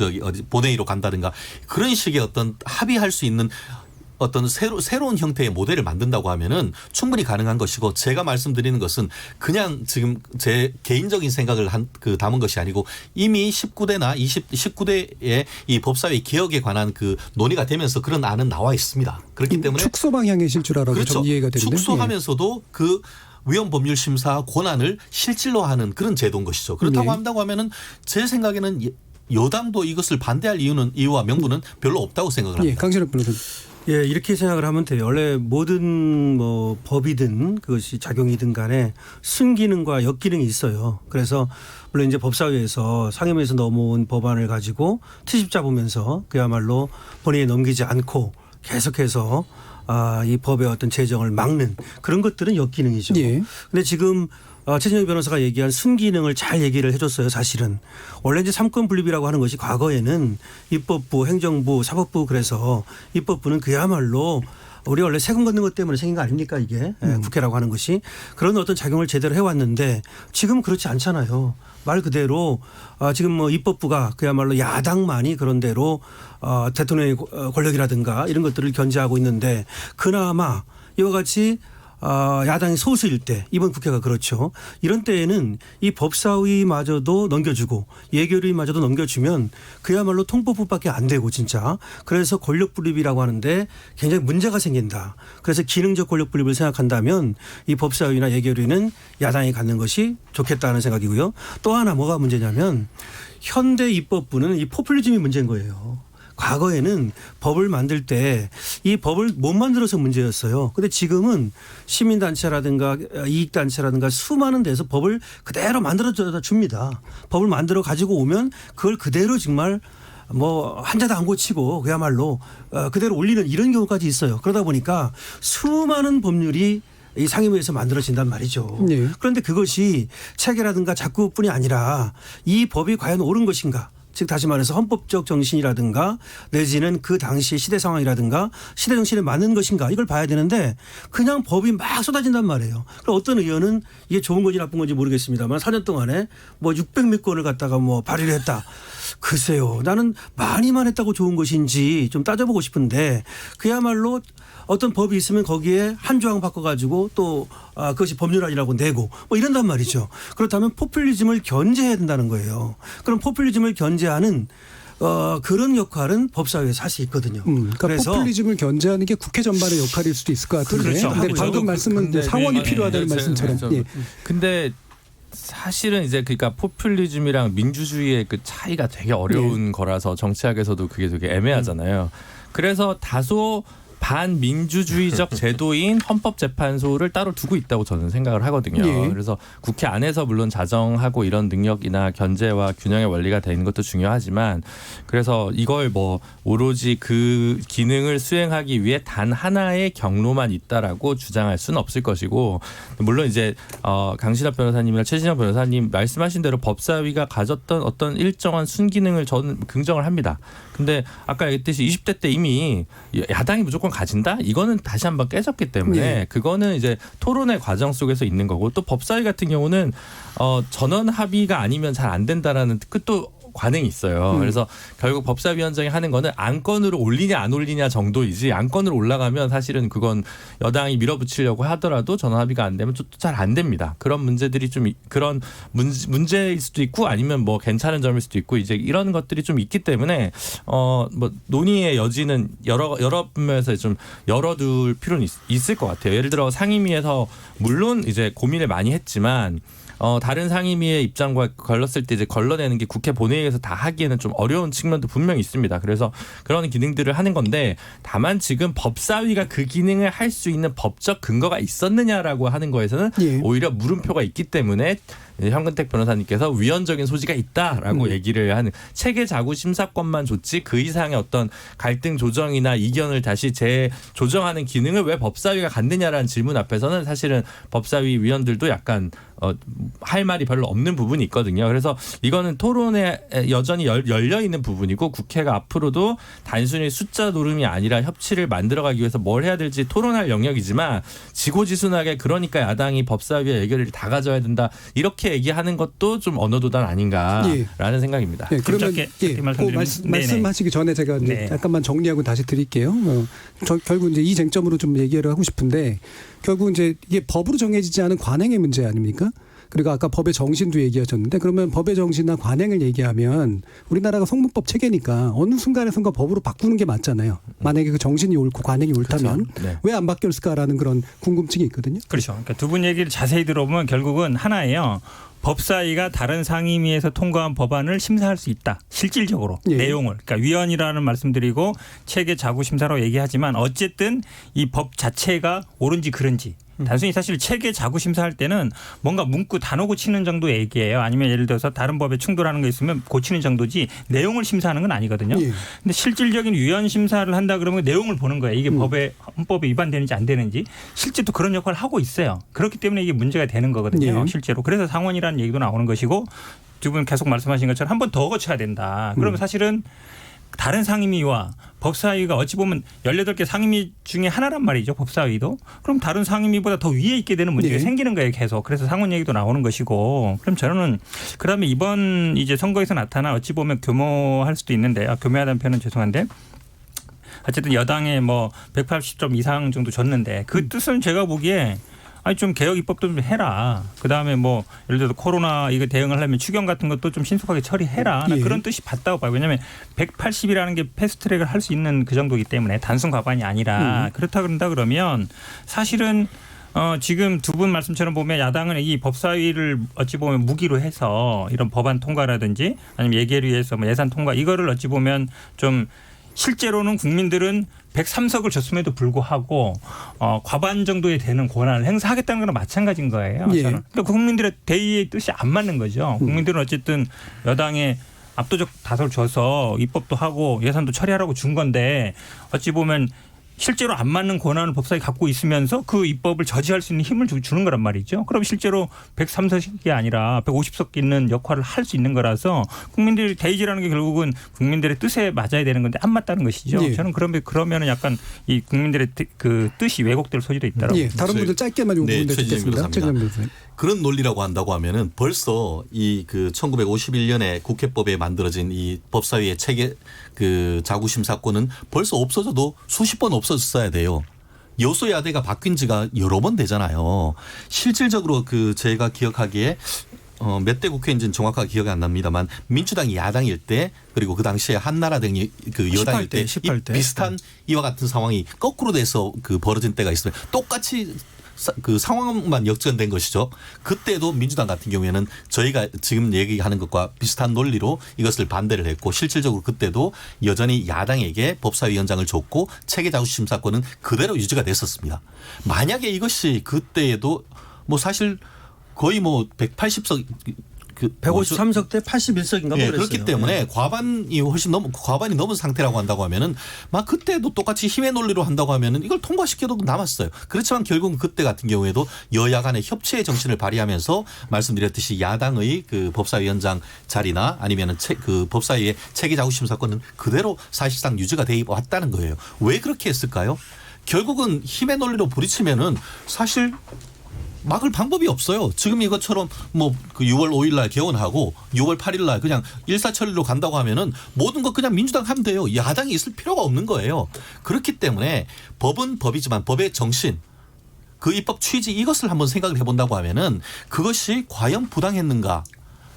본회의로 간다든가 그런 식의 어떤 합의할 수 있는 어떤 새로운 형태의 모델을 만든다고 하면은 충분히 가능한 것이고 제가 말씀드리는 것은 그냥 지금 제 개인적인 생각을 담은 것이 아니고 이미 19대나 19대에 이 법사위 개혁에 관한 그 논의가 되면서 그런 안은 나와 있습니다. 그렇기 때문에 축소 방향의 실질화라고 그렇죠. 좀 이해가 되는데 축소하면서도 그 위헌법률심사 권한을 실질화하는 그런 제도인 것이죠. 그렇다고 한다고 하면은 제 생각에는 여당도 이것을 반대할 이유와 명분은 별로 없다고 생각을 합니다. 강신업 변호사님. 예, 이렇게 생각을 하면 돼요. 원래 모든 법이든 그것이 작용이든 간에 순기능과 역기능이 있어요. 그래서 물론 이제 법사위에서 상임위에서 넘어온 법안을 가지고 트집 잡으면서 그야말로 본회의에 넘기지 않고 계속해서 이 법의 어떤 제정을 막는 그런 것들은 역기능이죠. 예. 근데 지금 최진영 변호사가 얘기한 순기능을 잘 얘기를 해줬어요. 사실은 원래 이제 삼권 분립이라고 하는 것이 과거에는 입법부, 행정부, 사법부 그래서 입법부는 그야말로 우리 원래 세금 걷는 것 때문에 생긴 거 아닙니까 이게 국회라고 하는 것이 그런 어떤 작용을 제대로 해왔는데 지금 그렇지 않잖아요. 말 그대로 지금 입법부가 그야말로 야당만이 그런 대로 대통령의 권력이라든가 이런 것들을 견제하고 있는데 그나마 이와 같이 야당이 소수일 때 이번 국회가 그렇죠. 이런 때에는 이 법사위마저도 넘겨주고 예결위마저도 넘겨주면 그야말로 통법부밖에 안 되고 진짜 그래서 권력 분립이라고 하는데 굉장히 문제가 생긴다. 그래서 기능적 권력 분립을 생각한다면 이 법사위나 예결위는 야당이 갖는 것이 좋겠다는 생각이고요. 또 하나 뭐가 문제냐면 현대 입법부는 이 포퓰리즘이 문제인 거예요. 과거에는 법을 만들 때 이 법을 못 만들어서 문제였어요. 근데 지금은 시민단체라든가 이익단체라든가 수많은 데서 법을 그대로 만들어다 줍니다. 법을 만들어 가지고 오면 그걸 그대로 정말 한자도 안 고치고 그야말로 그대로 올리는 이런 경우까지 있어요. 그러다 보니까 수많은 법률이 이 상임위에서 만들어진단 말이죠. 네. 그런데 그것이 체계라든가 작구뿐이 아니라 이 법이 과연 옳은 것인가. 즉 다시 말해서 헌법적 정신이라든가 내지는 그 당시 시대 상황이라든가 시대 정신에 맞는 것인가 이걸 봐야 되는데 그냥 법이 막 쏟아진단 말이에요. 그럼 어떤 의원은 이게 좋은 건지 나쁜 건지 모르겠습니다만 4년 동안에 600몇 건을 갖다가 발의를 했다. 글쎄요. 나는 많이만 했다고 좋은 것인지 좀 따져보고 싶은데 그야말로 어떤 법이 있으면 거기에 한 조항 바꿔가지고 또 그것이 법률안이라고 내고 이런단 말이죠. 그렇다면 포퓰리즘을 견제해야 된다는 거예요. 그럼 포퓰리즘을 견제하는 그런 역할은 법사위에 사실 있거든요. 그러니까 그래서 포퓰리즘을 견제하는 게 국회 전반의 역할일 수도 있을 것 같은데 그렇죠. 근데 방금 말씀은 상원이 필요하다는 네, 말씀처럼. 근데 사실은 이제 그러니까 포퓰리즘이랑 민주주의의 그 차이가 되게 어려운 거라서 정치학에서도 그게 되게 애매하잖아요. 그래서 다소 반민주주의적 제도인 헌법재판소를 따로 두고 있다고 저는 생각을 하거든요. 예. 그래서 국회 안에서 물론 자정하고 이런 능력이나 견제와 균형의 원리가 되는 것도 중요하지만 그래서 이걸 뭐 오로지 그 기능을 수행하기 위해 단 하나의 경로만 있다라고 주장할 수는 없을 것이고 물론 이제 강신업 변호사님이나 최진영 변호사님 말씀하신 대로 법사위가 가졌던 어떤 일정한 순기능을 저는 긍정을 합니다. 근데 아까 얘기했듯이 20대 때 이미 야당이 무조건 가진다? 이거는 다시 한번 깨졌기 때문에 네. 그거는 이제 토론의 과정 속에서 있는 거고 또 법사위 같은 경우는 전원 합의가 아니면 잘 안 된다라는 또 관행이 있어요. 그래서 결국 법사위원장이 하는 거는 안건으로 올리냐 안 올리냐 정도이지 안건으로 올라가면 사실은 그건 여당이 밀어붙이려고 하더라도 전원 합의가 안 되면 잘 안 됩니다. 그런 문제들이 좀 그런 문제일 수도 있고 아니면 뭐 괜찮은 점일 수도 있고 이제 이런 것들이 좀 있기 때문에 뭐 논의의 여지는 여러 면에서 좀 열어둘 필요는 있을 것 같아요. 예를 들어 상임위에서 물론 이제 고민을 많이 했지만 다른 상임위의 입장과 걸렀을 때 이제 걸러내는 게 국회 본회의에서 다 하기에는 좀 어려운 측면도 분명히 있습니다. 그래서 그런 기능들을 하는 건데 다만 지금 법사위가 그 기능을 할 수 있는 법적 근거가 있었느냐라고 하는 거에서는 예. 오히려 물음표가 있기 때문에 현근택 변호사님께서 위헌적인 소지가 있다라고 얘기를 하는 체계 자구 심사권만 줬지 그 이상의 어떤 갈등 조정이나 이견을 다시 재조정하는 기능을 왜 법사위가 갖느냐라는 질문 앞에서는 사실은 법사위 위원들도 약간 할 말이 별로 없는 부분이 있거든요. 그래서 이거는 토론에 여전히 열려 있는 부분이고 국회가 앞으로도 단순히 숫자 노름이 아니라 협치를 만들어가기 위해서 뭘 해야 될지 토론할 영역이지만 지고지순하게 그러니까 야당이 법사위의 의결을 다 가져야 된다 이렇게 얘기하는 것도 좀 언어도단 아닌가라는 생각입니다. 예, 그러면 짧게 말씀하시기 전에 제가 이제 네. 잠깐만 정리하고 다시 드릴게요. 결국 이제 이 쟁점으로 좀 얘기를 하고 싶은데 결국 이제 이게 법으로 정해지지 않은 관행의 문제 아닙니까? 그리고 아까 법의 정신도 얘기하셨는데 그러면 법의 정신이나 관행을 얘기하면 우리나라가 성문법 체계니까 어느 순간에선가 법으로 바꾸는 게 맞잖아요. 만약에 그 정신이 옳고 관행이 옳다면 그렇죠. 네. 왜 안 바뀌었을까라는 그런 궁금증이 있거든요. 그렇죠. 그러니까 두 분 얘기를 자세히 들어보면 결국은 하나예요. 법사위가 다른 상임위에서 통과한 법안을 심사할 수 있다. 실질적으로 예. 내용을. 그러니까 위헌이라는 말씀드리고 체계 자구 심사라고 얘기하지만 어쨌든 이 법 자체가 옳은지 그른지. 단순히 사실 체계 자구 심사할 때는 뭔가 문구 단어 고치는 정도 얘기예요. 아니면 예를 들어서 다른 법에 충돌하는 게 있으면 고치는 정도지 내용을 심사하는 건 아니거든요. 예. 근데 실질적인 위헌 심사를 한다 그러면 내용을 보는 거예요. 이게 헌법에 위반되는지 안 되는지. 실제 또 그런 역할을 하고 있어요. 그렇기 때문에 이게 문제가 되는 거거든요. 예. 실제로. 그래서 상원이라는 얘기도 나오는 것이고 두 분 계속 말씀하신 것처럼 한 번 더 거쳐야 된다. 그러면 사실은 다른 상임위와 법사위가 어찌 보면 18개 상임위 중에 하나란 말이죠. 법사위도. 그럼 다른 상임위보다 더 위에 있게 되는 문제가 네. 생기는 거예요. 계속. 그래서 상원 얘기도 나오는 것이고. 그럼 저는 그다음에 이번 이제 선거에서 나타난 어찌 보면 교모할 수도 있는데 교묘하다는 표현은 죄송한데 어쨌든 여당에 뭐 180점 이상 정도 줬는데 그 뜻은 제가 보기에 아니 좀 개혁 입법도 좀 해라. 그다음에 뭐 예를 들어서 코로나 이거 대응을 하려면 추경 같은 것도 좀 신속하게 처리해라. 예. 그런 뜻이 맞다고 봐요. 왜냐하면 180이라는 게 패스트트랙을 할 수 있는 그 정도이기 때문에 단순 과반이 아니라 그렇다 그런다 그러면 사실은 지금 두 분 말씀처럼 보면 야당은 이 법사위를 어찌 보면 무기로 해서 이런 법안 통과라든지 아니면 예결 위해서 뭐 예산 통과 이거를 어찌 보면 좀 실제로는 국민들은 103석을 줬음에도 불구하고 과반 정도에 되는 권한을 행사하겠다는 거랑 마찬가지인 거예요. 예. 저는. 그러니까 국민들의 대의의 뜻이 안 맞는 거죠. 국민들은 어쨌든 여당에 압도적 다수를 줘서 입법도 하고 예산도 처리하라고 준 건데 어찌 보면 실제로 안 맞는 권한을 법사위 갖고 있으면서 그 입법을 저지할 수 있는 힘을 주는 거란 말이죠. 그럼 실제로 103석이 아니라 150석 있는 역할을 할 수 있는 거라서 국민들이 대의지라는 게 결국은 국민들의 뜻에 맞아야 되는 건데 안 맞다는 것이죠. 예. 저는 그러면 약간 이 국민들의 그 뜻이 왜곡될 소지도 있다라고. 예, 다른 분들 짧게만 요 부분 듣겠습니다. 최진영 변호사님. 그런 논리라고 한다고 하면은 벌써 이 그 1951년에 국회법에 만들어진 이 법사위의 체계 그 자구 심사권은 벌써 없어져도 수십 번 없어졌어야 돼요. 여소야대가 바뀐 지가 여러 번 되잖아요. 실질적으로 그 제가 기억하기에 몇 대 국회인지는 정확하게 기억이 안 납니다만 민주당이 야당일 때 그리고 그 당시에 한나라 등이 그 여당일 때 18대. 비슷한 이와 같은 상황이 거꾸로 돼서 그 벌어진 때가 있어요. 똑같이 그 상황만 역전된 것이죠. 그때도 민주당 같은 경우에는 저희가 지금 얘기하는 것과 비슷한 논리로 이것을 반대를 했고 실질적으로 그때도 여전히 야당에게 법사위원장을 줬고 체계자구심사권은 그대로 유지가 됐었습니다. 만약에 이것이 그때에도 뭐 사실 거의 뭐 180석 153석 대 81석인가 네, 그랬어요. 그렇기 때문에 과반이 넘은 상태라고 한다고 하면은 막 그때도 똑같이 힘의 논리로 한다고 하면은 이걸 통과시켜도 남았어요. 그렇지만 결국은 그때 같은 경우에도 여야 간의 협치의 정신을 발휘하면서 말씀드렸듯이 야당의 그 법사위원장 자리나 아니면은 그 법사위의 체계자구심사권은 그대로 사실상 유지가 돼 왔다는 거예요. 왜 그렇게 했을까요? 결국은 힘의 논리로 부딪히면은 사실 막을 방법이 없어요. 지금 이것처럼 뭐 그 6월 5일 날 개원하고 6월 8일 날 그냥 일사천리로 간다고 하면은 모든 것 그냥 민주당 하면 돼요. 야당이 있을 필요가 없는 거예요. 그렇기 때문에 법은 법이지만 법의 정신 그 입법 취지 이것을 한번 생각을 해본다고 하면은 그것이 과연 부당했는가.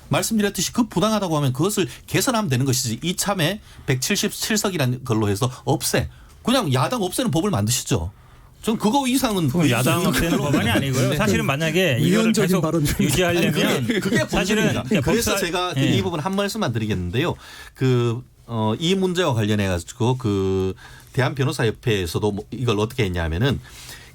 말씀드렸듯이 그 부당하다고 하면 그것을 개선하면 되는 것이지 이참에 177석이라는 걸로 해서 그냥 야당 없애는 법을 만드시죠. 전 그거 이상은 야당 없애는 법안이 아니고요. 사실은 만약에 이거를 계속 유지하려면 그게 사실은 그래서 제가 이 부분 한 말씀만 드리겠는데요. 이 문제와 관련해 가지고 그 대한변호사협회에서도 이걸 어떻게 했냐면은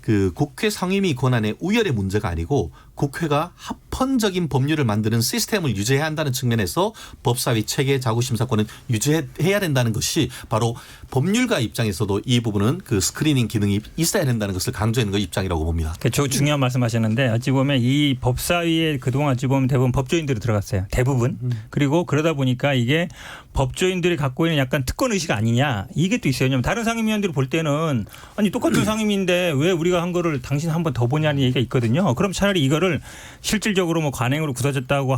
그 국회 상임위 권한의 우열의 문제가 아니고 국회가 합헌적인 법률을 만드는 시스템을 유지해야 한다는 측면에서 법사위 체계 자구심사권은 유지해야 된다는 것이 바로 법률가 입장에서도 이 부분은 그 스크리닝 기능이 있어야 된다는 것을 강조하는 것 입장이라고 봅니다. 저 중요한 말씀하셨는데 어찌 보면 이 법사위에 그동안 어찌 보면 대부분 법조인들이 들어갔어요. 대부분. 그리고 그러다 보니까 이게 법조인들이 갖고 있는 약간 특권 의식 아니냐 이게 또 있어요. 왜냐하면 다른 상임위원들이 볼 때는 아니 똑같은 상임위인데 왜 우리가 한 거를 당신 한 번 더 보냐는 얘기가 있거든요. 그럼 차라리 이거를 실질적으로 뭐 관행으로 굳어졌다고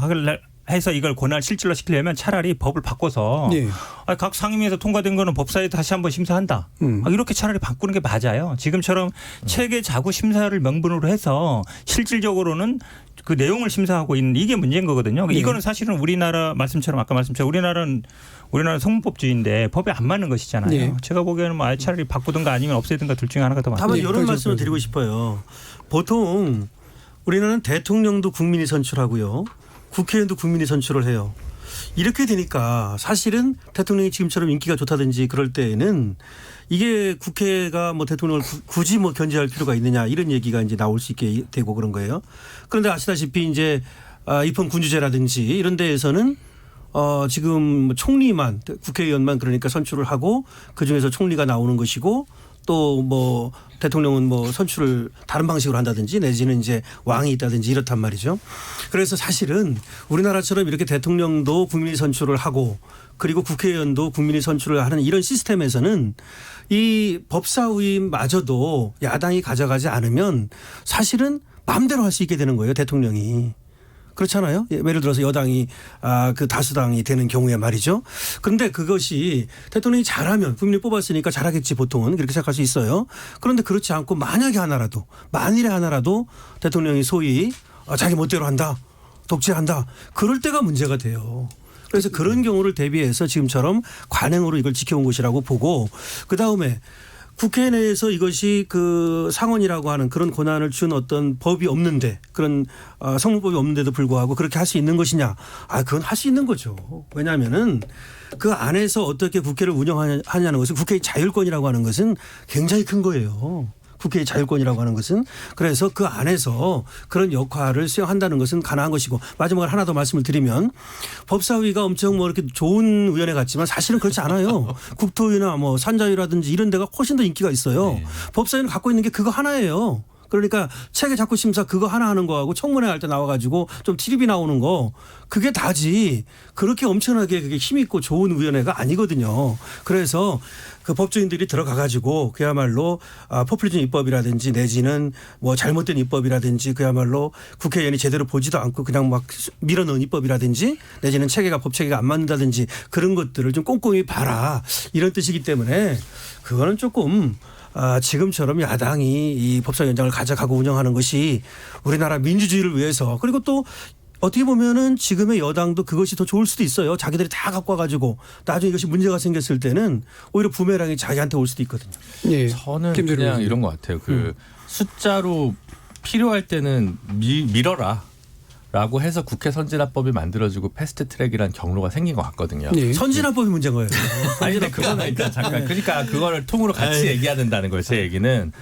해서 이걸 권한을 실질로 시키려면 차라리 법을 바꿔서 네. 각 상임위에서 통과된 거는 법사위에 다시 한번 심사한다. 이렇게 차라리 바꾸는 게 맞아요. 지금처럼 체계 자구 심사를 명분으로 해서 실질적으로는 그 내용을 심사하고 있는 이게 문제인 거거든요. 네. 이거는 사실은 우리나라 말씀처럼 아까 말씀처럼 우리나라는 성문법주의인데 법에 안 맞는 것이잖아요. 네. 제가 보기에는 뭐 차라리 바꾸든가 아니면 없애든가 둘 중에 하나가 더 맞다. 다만 네, 이런 그렇죠. 말씀을 드리고 싶어요. 보통 우리나라는 대통령도 국민이 선출하고요. 국회의원도 국민이 선출을 해요. 이렇게 되니까 사실은 대통령이 지금처럼 인기가 좋다든지 그럴 때에는 이게 국회가 뭐 대통령을 굳이 뭐 견제할 필요가 있느냐 이런 얘기가 이제 나올 수 있게 되고 그런 거예요. 그런데 아시다시피 이제 입헌 군주제라든지 이런 데에서는 지금 총리만 국회의원만 그러니까 선출을 하고 그중에서 총리가 나오는 것이고 또 뭐 대통령은 뭐 선출을 다른 방식으로 한다든지 내지는 이제 왕이 있다든지 이렇단 말이죠. 그래서 사실은 우리나라처럼 이렇게 대통령도 국민이 선출을 하고 그리고 국회의원도 국민이 선출을 하는 이런 시스템에서는 이 법사위마저도 야당이 가져가지 않으면 사실은 마음대로 할 수 있게 되는 거예요. 대통령이. 그렇잖아요. 예를 들어서 여당이 그 다수당이 되는 경우에 말이죠. 그런데 그것이 대통령이 잘하면 국민이 뽑았으니까 잘하겠지 보통은 그렇게 생각할 수 있어요. 그런데 그렇지 않고 만약에 만일에 하나라도 대통령이 소위 자기 멋대로 한다. 독재한다. 그럴 때가 문제가 돼요. 그래서 그런 경우를 대비해서 지금처럼 관행으로 이걸 지켜온 것이라고 보고 그다음에 국회 내에서 이것이 그 상원이라고 하는 그런 권한을 준 어떤 법이 없는데 그런 성문법이 없는데도 불구하고 그렇게 할 수 있는 것이냐. 그건 할 수 있는 거죠. 왜냐하면은 그 안에서 어떻게 국회를 운영하냐는 것은 국회의 자율권이라고 하는 것은 굉장히 큰 거예요. 국회의 자율권이라고 하는 것은. 그래서 그 안에서 그런 역할을 수행한다는 것은 가능한 것이고 마지막으로 하나 더 말씀을 드리면 법사위가 엄청 뭐 이렇게 좋은 위원회 같지만 사실은 그렇지 않아요. 국토위나 뭐 산자위라든지 이런 데가 훨씬 더 인기가 있어요. 네. 법사위는 갖고 있는 게 그거 하나예요. 그러니까 체계 자구 심사 그거 하나 하는 거하고 청문회 할 때 나와가지고 좀 TVB 나오는 거 그게 다지 그렇게 엄청나게 그게 힘 있고 좋은 위원회가 아니거든요. 그래서 그 법조인들이 들어가가지고 그야말로 포퓰리즘 입법이라든지 내지는 뭐 잘못된 입법이라든지 그야말로 국회의원이 제대로 보지도 않고 그냥 막 밀어넣은 입법이라든지 내지는 법 체계가 안 맞는다든지 그런 것들을 좀 꼼꼼히 봐라 이런 뜻이기 때문에 그거는 조금 지금처럼 야당이 이 법사위원장을 가져가고 운영하는 것이 우리나라 민주주의를 위해서 그리고 또 어떻게 보면은 지금의 여당도 그것이 더 좋을 수도 있어요. 자기들이 다 갖고 와가지고 나중에 이것이 문제가 생겼을 때는 오히려 부메랑이 자기한테 올 수도 있거든요. 예. 저는 그냥 이런 것 같아요. 숫자로 필요할 때는 밀어라. 라고 해서 국회 선진화법이 만들어지고 패스트트랙이라는 경로가 생긴 것 같거든요. 예. 선진화법이 문제인 거예요. 아니 근데 그거는 일단 잠깐 그러니까 그거를 통으로 같이 얘기해야 된다는 거예요. 제 얘기는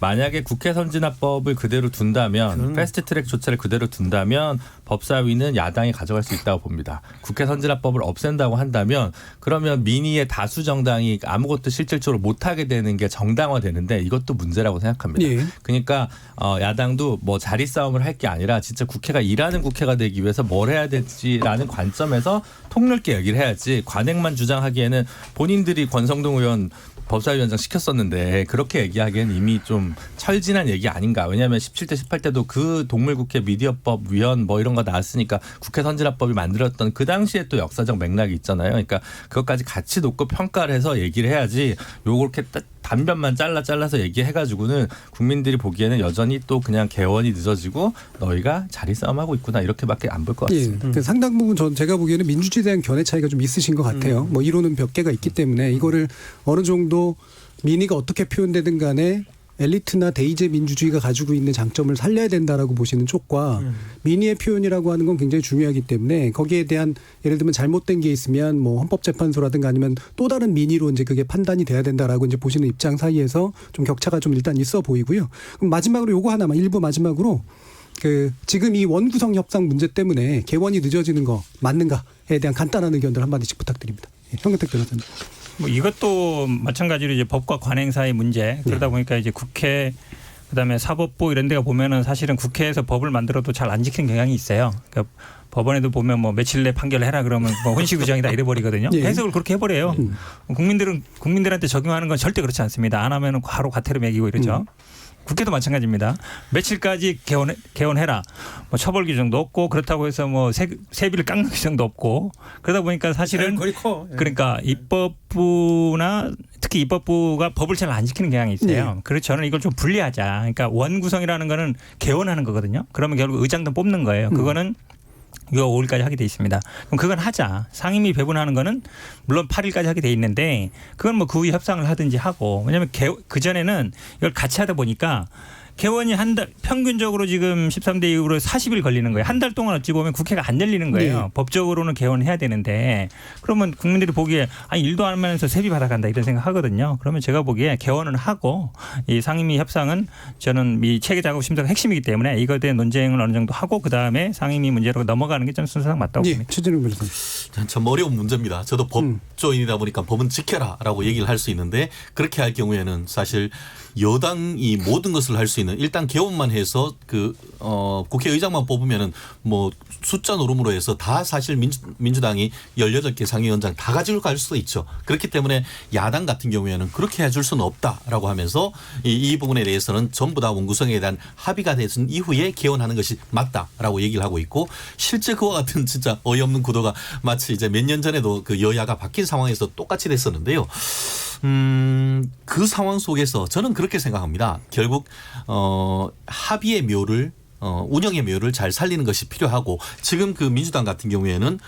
만약에 국회 선진화법을 그대로 둔다면 패스트트랙 조치를 그대로 둔다면 법사위는 야당이 가져갈 수 있다고 봅니다. 국회 선진화법을 없앤다고 한다면 그러면 민의의 다수 정당이 아무것도 실질적으로 못하게 되는 게 정당화되는데 이것도 문제라고 생각합니다. 예. 그러니까 야당도 뭐 자리 싸움을 할 게 아니라 진짜 국회가 일하는 국회가 되기 위해서 뭘 해야 될지라는 관점에서 통넓게 얘기를 해야지 관행만 주장하기에는 본인들이 권성동 의원 법사위원장 시켰었는데 그렇게 얘기하기에는 이미 좀 철진한 얘기 아닌가. 왜냐하면 17대 18대도 그 동물국회 미디어법 위원 뭐 이런 거 나왔으니까 국회 선진화법이 만들었던 그 당시에 또 역사적 맥락이 있잖아요. 그러니까 그것까지 같이 놓고 평가를 해서 얘기를 해야지 요렇게 단변만 잘라서 얘기해가지고는 국민들이 보기에는 여전히 또 그냥 개원이 늦어지고 너희가 자리 싸움하고 있구나 이렇게밖에 안 볼 것 같습니다. 예. 상당 부분 제가 보기에는 민주주의에 대한 견해 차이가 좀 있으신 것 같아요. 뭐 이론은 몇 개가 있기 때문에 이거를 어느 정도 민의가 어떻게 표현되든 간에 엘리트나 대의제 민주주의가 가지고 있는 장점을 살려야 된다라고 보시는 쪽과 민의의 표현이라고 하는 건 굉장히 중요하기 때문에 거기에 대한 예를 들면 잘못된 게 있으면 뭐 헌법재판소라든가 아니면 또 다른 민의로 이제 그게 판단이 돼야 된다라고 이제 보시는 입장 사이에서 좀 격차가 좀 일단 있어 보이고요. 그럼 마지막으로 요거 하나만 일부 마지막으로 지금 이 원구성 협상 문제 때문에 개원이 늦어지는 거 맞는가에 대한 간단한 의견들 한마디씩 부탁드립니다. 현근택 변호사님. 뭐 이것도 마찬가지로 이제 법과 관행사의 문제 그러다 보니까 이제 국회 그다음에 사법부 이런 데가 보면은 사실은 국회에서 법을 만들어도 잘 안 지키는 경향이 있어요. 그러니까 법원에도 보면 뭐 며칠 내 판결해라 그러면 뭐 혼시규정이다 이래버리거든요. 예. 해석을 그렇게 해버려요. 국민들한테 적용하는 건 절대 그렇지 않습니다. 안 하면은 바로 과태료 매기고 이러죠. 국회도 마찬가지입니다. 며칠까지 개원해라. 뭐 처벌 규정도 없고 그렇다고 해서 뭐 세비를 깎는 규정도 없고 그러다 보니까 사실은 거리 커. 예. 그러니까 입법부나 특히 입법부가 법을 잘 안 지키는 경향이 있어요. 네. 그래서 저는 이걸 좀 분리하자. 그러니까 원구성이라는 거는 개원하는 거거든요. 그러면 결국 의장도 뽑는 거예요. 그거는 6월 5일까지 하게 돼 있습니다. 그럼 그건 하자. 상임위 배분하는 거는 물론 8일까지 하게 돼 있는데 그건 뭐 그 후에 협상을 하든지 하고 왜냐하면 그전에는 이걸 같이 하다 보니까 개원이 한 달 평균적으로 지금 13대 이후로 40일 걸리는 거예요. 한 달 동안 어찌 보면 국회가 안 열리는 거예요. 네. 법적으로는 개원해야 되는데 그러면 국민들이 보기에 일도 안 하면서 세비 받아간다 이런 생각 하거든요. 그러면 제가 보기에 개원은 하고 이 상임위 협상은 저는 이 체계 작업 심사가 핵심이기 때문에 이거에 대한 논쟁을 어느 정도 하고 그다음에 상임위 문제로 넘어가는 게 저는 순서상 맞다고 봅니다. 최진웅 변호사님. 참 어려운 문제입니다. 저도 법조인이다 보니까 법은 지켜라라고 얘기를 할 수 있는데 그렇게 할 경우에는 사실 여당이 모든 것을 할 수 있는 일단 개원만 해서 국회의장만 뽑으면은 뭐 숫자 노름으로 해서 다 사실 민주당이 18개 상임위원장 다 가지고 갈 수도 있죠. 그렇기 때문에 야당 같은 경우에는 그렇게 해줄 수는 없다라고 하면서 이 부분에 대해서는 전부 다 원구성에 대한 합의가 되신 이후에 개원하는 것이 맞다라고 얘기를 하고 있고 실제 그와 같은 진짜 어이없는 구도가 마치 이제 몇 년 전에도 그 여야가 바뀐 상황에서 똑같이 됐었는데요. 그 상황 속에서 저는 그렇게 생각합니다. 결국 합의의 묘를 운영의 묘를 잘 살리는 것이 필요하고 지금 그 민주당 같은 경우에는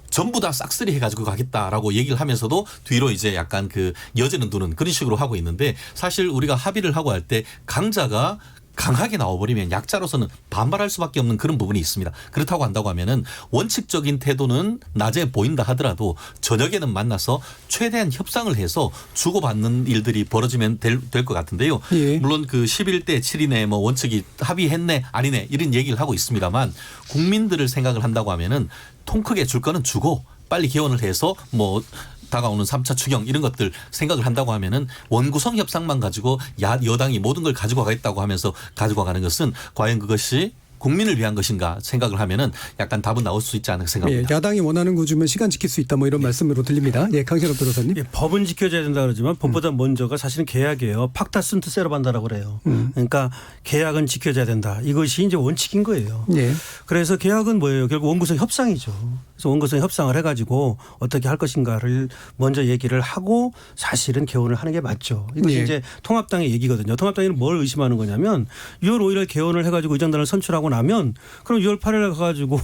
전부 다 싹쓸이 해가지고 가겠다라고 얘기를 하면서도 뒤로 이제 약간 그 여지는 두는 그런 식으로 하고 있는데 사실 우리가 합의를 하고 할 때 강자가 강하게 나와버리면 약자로서는 반발할 수밖에 없는 그런 부분이 있습니다. 그렇다고 한다고 하면은 원칙적인 태도는 낮에 보인다 하더라도 저녁에는 만나서 최대한 협상을 해서 주고받는 일들이 벌어지면 될 것 같은데요. 예. 물론 그 11대 7이네 뭐 원칙이 합의했네 아니네 이런 얘기를 하고 있습니다만 국민들을 생각을 한다고 하면은 통 크게 줄 거는 주고 빨리 개원을 해서 뭐 다가오는 3차 추경 이런 것들 생각을 한다고 하면은 원구성 협상만 가지고 여당이 모든 걸 가지고 가겠다고 하면서 가지고 가는 것은 과연 그것이 국민을 위한 것인가 생각을 하면은 약간 답은 나올 수 있지 않을까 생각합니다. 야당이 원하는 구조면 시간 지킬 수 있다 뭐 이런 말씀으로 들립니다. 강신업 변호사님. 법은 지켜져야 된다 그러지만 법보다 먼저가 사실은 계약이에요. 팍타 쓴트 세러반다라고 그래요. 그러니까 계약은 지켜져야 된다. 이것이 이제 원칙인 거예요. 예. 그래서 계약은 뭐예요? 결국 원구성 협상이죠. 그래서 원구성 협상을 해가지고 어떻게 할 것인가를 먼저 얘기를 하고 사실은 개원을 하는 게 맞죠. 이것이 이제 통합당의 얘기거든요. 통합당에는 뭘 의심하는 거냐면 6월 5일에 개원을 해가지고 의장단을 선출하고 나면 그럼 6월 8일에 가가지고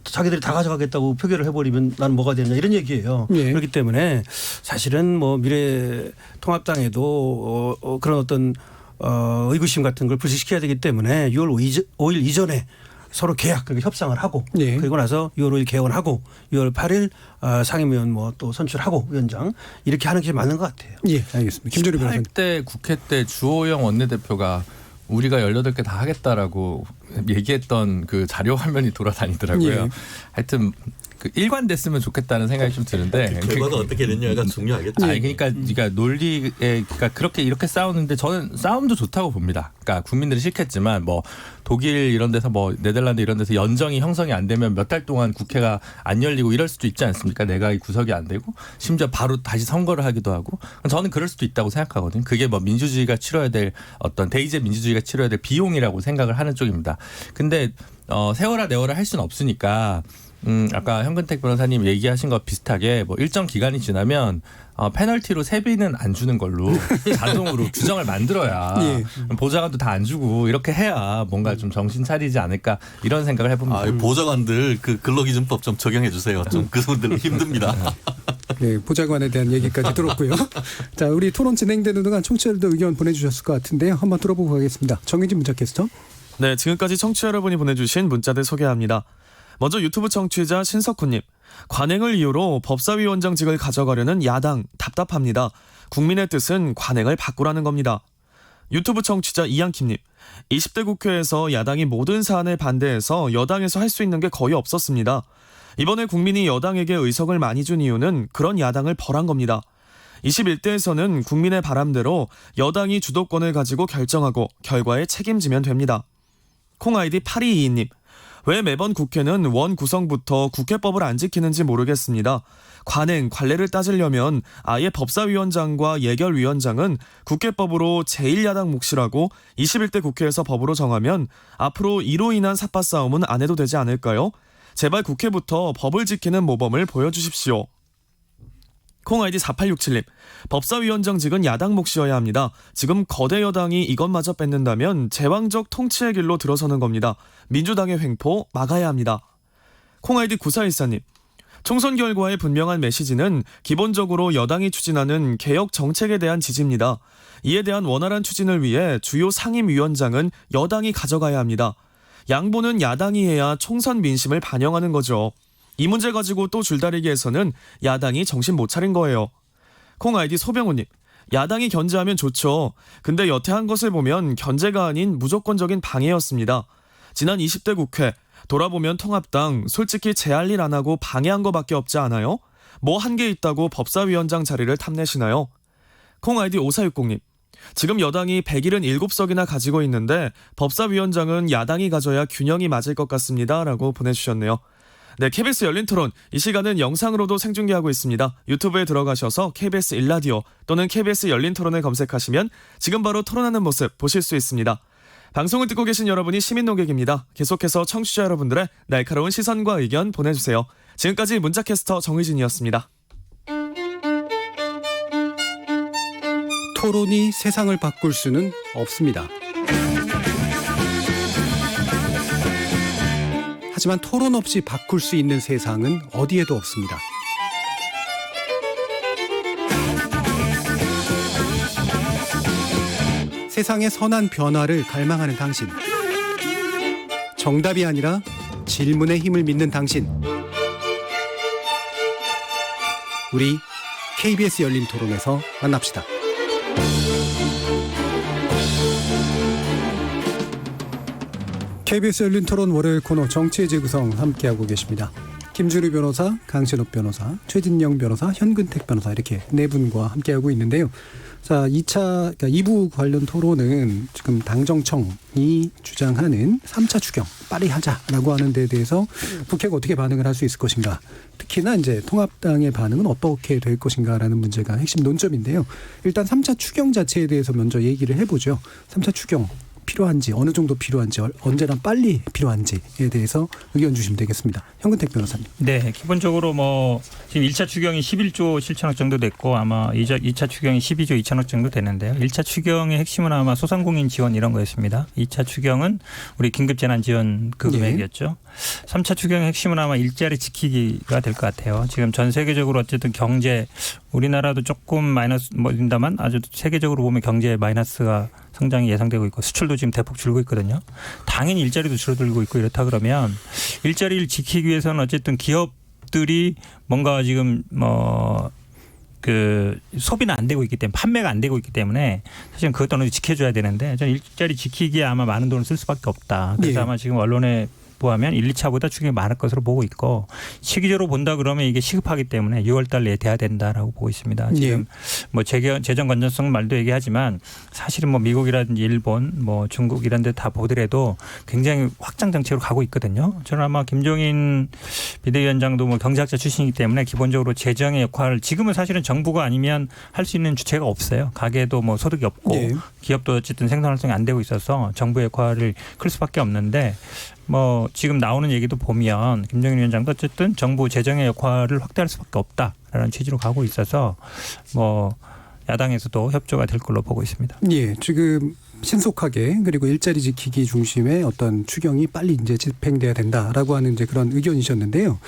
자기들이 다 가져가겠다고 표결을 해버리면 난 뭐가 되느냐 이런 얘기예요. 예. 그렇기 때문에 사실은 뭐 미래 통합당에도 그런 어떤 의구심 같은 걸 불식시켜야 되기 때문에 6월 5일 이전에 서로 계약 그리고 협상을 하고 예. 그리고 나서 6월 5일 개원하고 6월 8일 상임위원 뭐 또 선출하고 위원장 이렇게 하는 게 맞는 것 같아요. 예, 알겠습니다. 김준우 변호사님. 18대 국회 때 주호영 원내대표가 우리가 18개 다 하겠다라고 얘기했던 그 자료 화면이 돌아다니더라고요. 예. 하여튼 그 일관됐으면 좋겠다는 생각이 좀 드는데 결과가 어떻게 됐냐가 중요하겠죠. 아니 그러니까 논리에 그러니까 그렇게 이렇게 싸우는데 저는 싸움도 좋다고 봅니다. 그러니까 국민들이 싫겠지만 뭐 독일 이런 데서 뭐 네덜란드 이런 데서 연정이 형성이 안 되면 몇 달 동안 국회가 안 열리고 이럴 수도 있지 않습니까? 내각이 구성이 안 되고 심지어 바로 다시 선거를 하기도 하고 저는 그럴 수도 있다고 생각하거든요. 그게 뭐 민주주의가 치러야 될 어떤 대의제 민주주의가 치러야 될 비용이라고 생각을 하는 쪽입니다. 근데 세월아 내월아 할 수는 없으니까 아까 현근택 변호사님 얘기하신 것 비슷하게 뭐 일정 기간이 지나면 페널티로 세비는 안 주는 걸로 자동으로 규정을 만들어야 예. 보좌관도 다 안 주고 이렇게 해야 뭔가 좀 정신 차리지 않을까 이런 생각을 해봅니다. 보좌관들 그 근로기준법 좀 적용해 주세요. 좀 그분들 힘듭니다. 네, 보좌관에 대한 얘기까지 들었고요. 자, 우리 토론 진행되는 동안 청취자들도 의견 보내주셨을 것 같은데요. 한번 들어보고 가겠습니다. 정의진 문자캐스터. 네, 지금까지 청취자 여러분이 보내주신 문자들 소개합니다. 먼저 유튜브 청취자 신석훈님. 관행을 이유로 법사위원장직을 가져가려는 야당 답답합니다. 국민의 뜻은 관행을 바꾸라는 겁니다. 유튜브 청취자 이양킴님. 20대 국회에서 야당이 모든 사안에 반대해서 여당에서 할 수 있는 게 거의 없었습니다. 이번에 국민이 여당에게 의석을 많이 준 이유는 그런 야당을 벌한 겁니다. 21대에서는 국민의 바람대로 여당이 주도권을 가지고 결정하고 결과에 책임지면 됩니다. 콩아이디 8222님. 왜 매번 국회는 원 구성부터 국회법을 안 지키는지 모르겠습니다. 관행, 관례를 따지려면 아예 법사위원장과 예결위원장은 국회법으로 제1야당 몫이라고 21대 국회에서 법으로 정하면 앞으로 이로 인한 삿바 싸움은 안 해도 되지 않을까요? 제발 국회부터 법을 지키는 모범을 보여주십시오. 콩아이디 4867님. 법사위원장직은 야당 몫이어야 합니다. 지금 거대 여당이 이것마저 뺏는다면 제왕적 통치의 길로 들어서는 겁니다. 민주당의 횡포 막아야 합니다. 콩아이디 9414님. 총선 결과의 분명한 메시지는 기본적으로 여당이 추진하는 개혁 정책에 대한 지지입니다. 이에 대한 원활한 추진을 위해 주요 상임위원장은 여당이 가져가야 합니다. 양보는 야당이 해야 총선 민심을 반영하는 거죠. 이 문제 가지고 또 줄다리기해서는 야당이 정신 못 차린 거예요. 콩아이디 소병호님. 야당이 견제하면 좋죠. 근데 여태 한 것을 보면 견제가 아닌 무조건적인 방해였습니다. 지난 20대 국회 돌아보면 통합당 솔직히 제할 일 안 하고 방해한 거밖에 없지 않아요? 뭐 한 게 있다고 법사위원장 자리를 탐내시나요? 콩아이디 5460님. 지금 여당이 177석이나 가지고 있는데 법사위원장은 야당이 가져야 균형이 맞을 것 같습니다. 라고 보내주셨네요. 네, KBS 열린 토론. 이 시간은 영상으로도 생중계하고 있습니다. 유튜브에 들어가셔서 KBS 1라디오 또는 KBS 열린 토론을 검색하시면 지금 바로 토론하는 모습 보실 수 있습니다. 방송을 듣고 계신 여러분이 시민 농객입니다. 계속해서 청취자 여러분들의 날카로운 시선과 의견 보내주세요. 지금까지 문자캐스터 정의진이었습니다. 토론이 세상을 바꿀 수는 없습니다. 하지만 토론 없이 바꿀 수 있는 세상은 어디에도 없습니다. 세상의 선한 변화를 갈망하는 당신. 정답이 아니라 질문의 힘을 믿는 당신. 우리 KBS 열린 토론에서 만납시다. KBS 열린 토론 월요일 코너 정치의 재구성 함께하고 계십니다. 김준우 변호사, 강신업 변호사, 최진영 변호사, 현근택 변호사 이렇게 네 분과 함께하고 있는데요. 자, 2부 관련 토론은 지금 당정청이 주장하는 3차 추경 빨리 하자라고 하는 데 대해서 국회가 어떻게 반응을 할 수 있을 것인가. 특히나 이제 통합당의 반응은 어떻게 될 것인가라는 문제가 핵심 논점인데요. 일단 3차 추경 자체에 대해서 먼저 얘기를 해보죠. 3차 추경. 필요한지 어느 정도 필요한지 언제나 빨리 필요한지에 대해서 의견 주시면 되겠습니다. 현근택 변호사님. 네, 기본적으로 뭐 지금 1차 추경이 11조 7천억 정도 됐고 아마 2차 추경이 12조 2천억 정도 되는데요. 1차 추경의 핵심은 아마 소상공인 지원 이런 거였습니다. 2차 추경은 우리 긴급재난지원 그 금액이었죠. 3차 추경의 핵심은 아마 일자리 지키기가 될 것 같아요. 지금 전 세계적으로 어쨌든 경제 우리나라도 조금 마이너스 뭐입니다만 아주 세계적으로 보면 경제 마이너스가 성장이 예상되고 있고 수출도 지금 대폭 줄고 있거든요. 당연히 일자리도 줄어들고 있고 이렇다 그러면 일자리를 지키기 위해서는 어쨌든 기업들이 뭔가 지금 그 소비는 안 되고 있기 때문에 판매가 안 되고 있기 때문에 사실은 그것도 어느 정도 지켜줘야 되는데 저는 일자리 지키기에 아마 많은 돈을 쓸 수밖에 없다. 그래서 아마 지금 언론에 보면 1, 2차보다 추경이 많을 것으로 보고 있고 시기적으로 본다 그러면 이게 시급하기 때문에 6월 달 내에 돼야 된다라고 보고 있습니다. 지금 뭐 재정 건전성 말도 얘기하지만 사실은 뭐 미국이라든지 일본 뭐 중국 이런 데 다 보더라도 굉장히 확장 정책으로 가고 있거든요. 저는 아마 김종인 비대위원장도 뭐 경제학자 출신이기 때문에 기본적으로 재정의 역할을 지금은 사실은 정부가 아니면 할 수 있는 주체가 없어요. 가게도 뭐 소득이 없고 기업도 어쨌든 생산 활동이 안 되고 있어서 정부의 역할을 클 수밖에 없는데 뭐 지금 나오는 얘기도 보면 김정인 위원장도 어쨌든 정부 재정의 역할을 확대할 수밖에 없다라는 취지로 가고 있어서 뭐 야당에서도 협조가 될 걸로 보고 있습니다. 예, 지금 신속하게 그리고 일자리 지키기 중심의 어떤 추경이 빨리 이제 집행돼야 된다라고 하는 이제 그런 의견이셨는데요.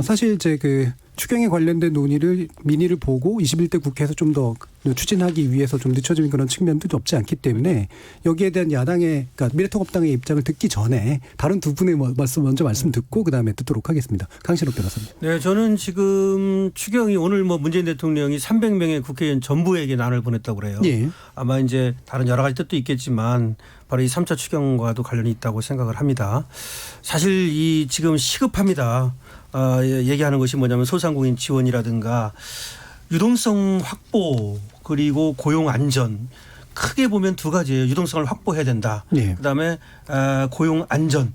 사실 이제 그 추경에 관련된 민의를 보고 21대 국회에서 좀 더 추진하기 위해서 좀 늦춰진 그런 측면도 없지 않기 때문에 여기에 대한 야당의 그러니까 미래통합당의 입장을 듣기 전에 다른 두 분의 먼저 말씀 듣고 그다음에 듣도록 하겠습니다. 강신욱 변호사님. 네, 저는 지금 추경이 오늘 뭐 문재인 대통령이 300명의 국회의원 전부에게 난을 보냈다고 그래요. 예. 아마 이제 다른 여러 가지 뜻도 있겠지만 바로 이 3차 추경과도 관련이 있다고 생각을 합니다. 사실 이 지금 시급합니다. 얘기하는 것이 뭐냐면 소상공인 지원이라든가 유동성 확보 그리고 고용 안전 크게 보면 두 가지예요. 유동성을 확보해야 된다. 예. 그다음에 고용 안전을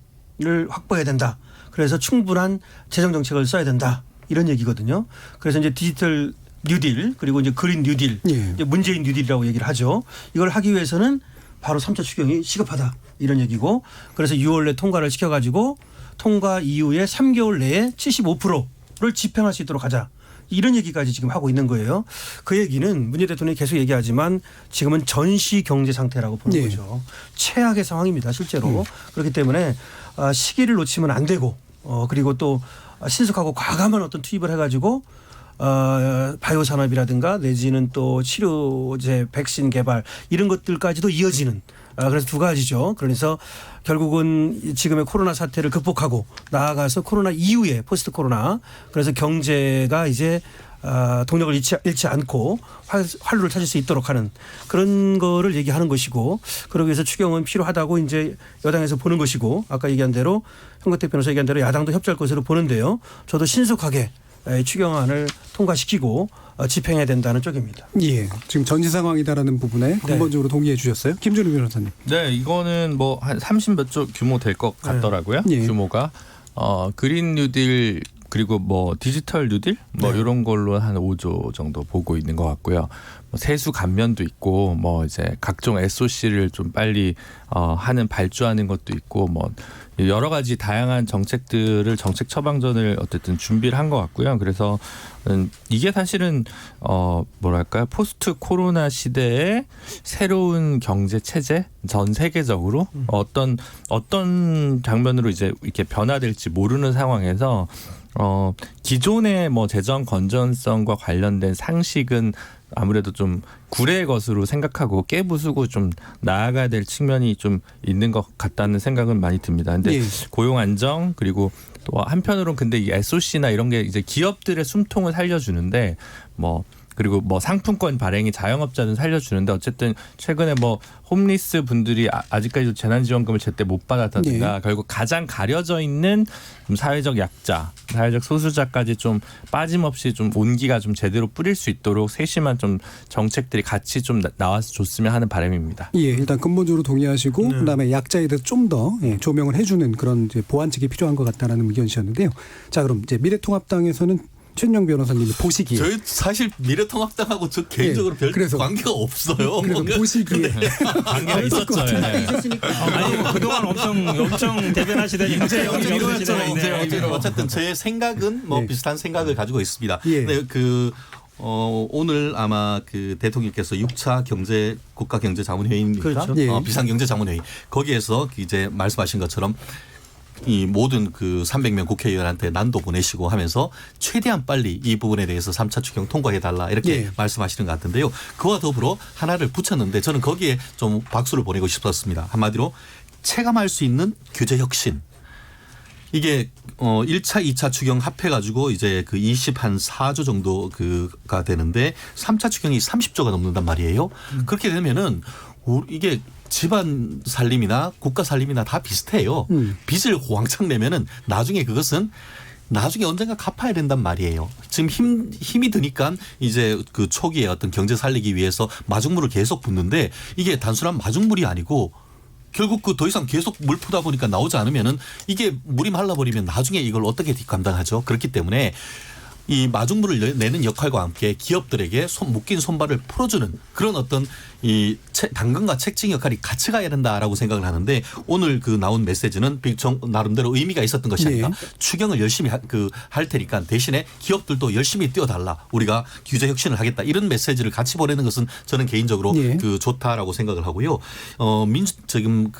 확보해야 된다. 그래서 충분한 재정 정책을 써야 된다. 이런 얘기거든요. 그래서 이제 디지털 뉴딜 그리고 이제 그린 뉴딜, 예. 이제 문재인 뉴딜이라고 얘기를 하죠. 이걸 하기 위해서는 바로 3차 추경이 시급하다. 이런 얘기고 그래서 6월 내 통과를 시켜가지고 통과 이후에 3개월 내에 75%를 집행할 수 있도록 하자. 이런 얘기까지 지금 하고 있는 거예요. 그 얘기는 문재인 대통령이 계속 얘기하지만 지금은 전시 경제 상태라고 보는 거죠. 최악의 상황입니다. 실제로. 그렇기 때문에 시기를 놓치면 안 되고 그리고 또 신속하고 과감한 어떤 투입을 해가지고 바이오 산업이라든가 내지는 또 치료제 백신 개발 이런 것들까지도 이어지는 그래서 두 가지죠. 그래서 결국은 지금의 코로나 사태를 극복하고 나아가서 코로나 이후에 포스트 코로나 그래서 경제가 이제 동력을 잃지 않고 활로를 찾을 수 있도록 하는 그런 거를 얘기하는 것이고 그러기 위해서 추경은 필요하다고 이제 여당에서 보는 것이고 아까 얘기한 대로 현근택 변호사 얘기한 대로 야당도 협조할 것으로 보는데요. 저도 신속하게 추경안을 통과시키고 집행해야 된다는 쪽입니다. 예, 지금 전시 상황이다라는 부분에 근본적으로 동의해 주셨어요. 김준우 변호사님. 네, 이거는 뭐 한 30몇 조 규모 될 것 같더라고요. 예. 규모가 그린 뉴딜 그리고 뭐 디지털 뉴딜 뭐 이런 걸로 한 5조 정도 보고 있는 것 같고요. 뭐 세수 감면도 있고 뭐 이제 각종 SOC를 좀 빨리 하는 발주하는 것도 있고 뭐 여러 가지 다양한 정책들을 정책 처방전을 어쨌든 준비를 한 것 같고요. 그래서 이게 사실은 뭐랄까요 포스트 코로나 시대의 새로운 경제 체제 전 세계적으로 어떤 장면으로 이제 이렇게 변화될지 모르는 상황에서 기존의 뭐 재정 건전성과 관련된 상식은 아무래도 좀 구례의 것으로 생각하고 깨부수고 좀 나아가야 될 측면이 좀 있는 것 같다는 생각은 많이 듭니다. 근데 고용 안정 그리고 또 한편으로는 근데 이 SOC나 이런 게 이제 기업들의 숨통을 살려주는데 그리고 뭐 상품권 발행이 자영업자는 살려주는데 어쨌든 최근에 뭐 홈리스 분들이 아직까지도 재난지원금을 제때 못 받았다든가 결국 가장 가려져 있는 좀 사회적 약자, 사회적 소수자까지 좀 빠짐없이 좀 온기가 좀 제대로 뿌릴 수 있도록 세심한 좀 정책들이 같이 좀 나와서 줬으면 하는 바람입니다. 예, 일단 근본적으로 동의하시고 그다음에 약자에 대해서 좀 더 조명을 해주는 그런 이제 보완책이 필요한 것 같다라는 의견이셨는데요. 자, 그럼 이제 미래통합당에서는 최은영 변호사님이 보시기에 저희 사실 미래통합당하고 저 개인적으로 별 관계가 없어요. 그래서 보시기에 관계가 있었죠. 아니 그동안 엄청 대변하시더니 어쨌든 제 생각은 뭐 비슷한 생각을 가지고 있습니다. 근데 오늘 아마 그 대통령께서 6차 국가경제자문회의입니까? 그렇죠. 비상경제자문회의 거기에서 이제 말씀하신 것처럼 이 모든 그 300명 국회의원한테 난도 보내시고 하면서 최대한 빨리 이 부분에 대해서 3차 추경 통과해달라 이렇게 예. 말씀하시는 것 같은데요. 그와 더불어 하나를 붙였는데 저는 거기에 좀 박수를 보내고 싶었습니다. 한마디로 체감할 수 있는 규제 혁신. 이게 1차, 2차 추경 합해가지고 이제 그 24조 정도 그가 되는데 3차 추경이 30조가 넘는단 말이에요. 그렇게 되면은 이게 집안 살림이나 국가 살림이나 다 비슷해요. 빚을 왕창 내면은 나중에 그것은 나중에 언젠가 갚아야 된단 말이에요. 지금 힘이 드니까 이제 그 초기에 어떤 경제 살리기 위해서 마중물을 계속 붓는데 이게 단순한 마중물이 아니고 결국 그 더 이상 계속 물 푸다 보니까 나오지 않으면은 이게 물이 말라버리면 나중에 이걸 어떻게 감당하죠? 그렇기 때문에 이 마중물을 내는 역할과 함께 기업들에게 묶인 손발을 풀어주는 그런 어떤 이 당근과 책징 역할이 같이 가야 된다라고 생각을 하는데 오늘 그 나온 메시지는 나름대로 의미가 있었던 것이 아니라 추경을 열심히 할 테니까 대신에 기업들도 열심히 뛰어달라. 우리가 규제 혁신을 하겠다. 이런 메시지를 같이 보내는 것은 저는 개인적으로 그 좋다라고 생각을 하고요. 지금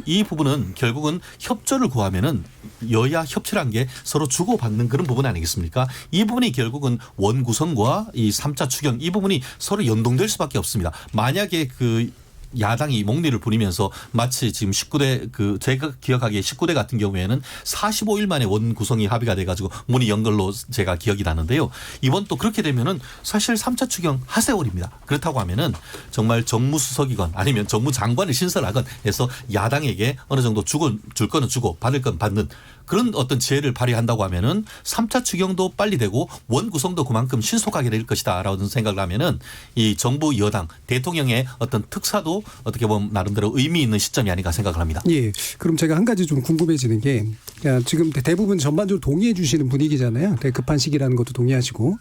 이 부분은 결국은 협조를 구하면은 여야 협치란 게 서로 주고받는 그런 부분 아니겠습니까? 이 부분이 결국은 원구성과 이 3차 추경 이 부분이 서로 연동될 수밖에 없습니다. 만약에 그 야당이 목리를 부리면서 마치 지금 19대 제가 기억하기에 19대 같은 경우에는 45일 만에 원 구성이 합의가 돼가지고 문이 연 걸로 제가 기억이 나는데요. 이번 또 그렇게 되면은 사실 3차 추경 하세월입니다. 그렇다고 하면은 정말 정무수석이건 아니면 정무장관을 신설하건 해서 야당에게 어느 정도 줄 거는 주고 받을 건 받는 그런 어떤 지혜를 발휘한다고 하면은 3차 추경도 빨리 되고 원 구성도 그만큼 신속하게 될 것이다라는 생각을 하면은 이 정부 여당 대통령의 어떤 특사도 어떻게 보면 나름대로 의미 있는 시점이 아닌가 생각을 합니다. 예. 그럼 제가 한 가지 좀 궁금해지는 게 지금 대부분 전반적으로 동의해 주시는 분위기잖아요. 되게 급한 시기라는 것도 동의하시고.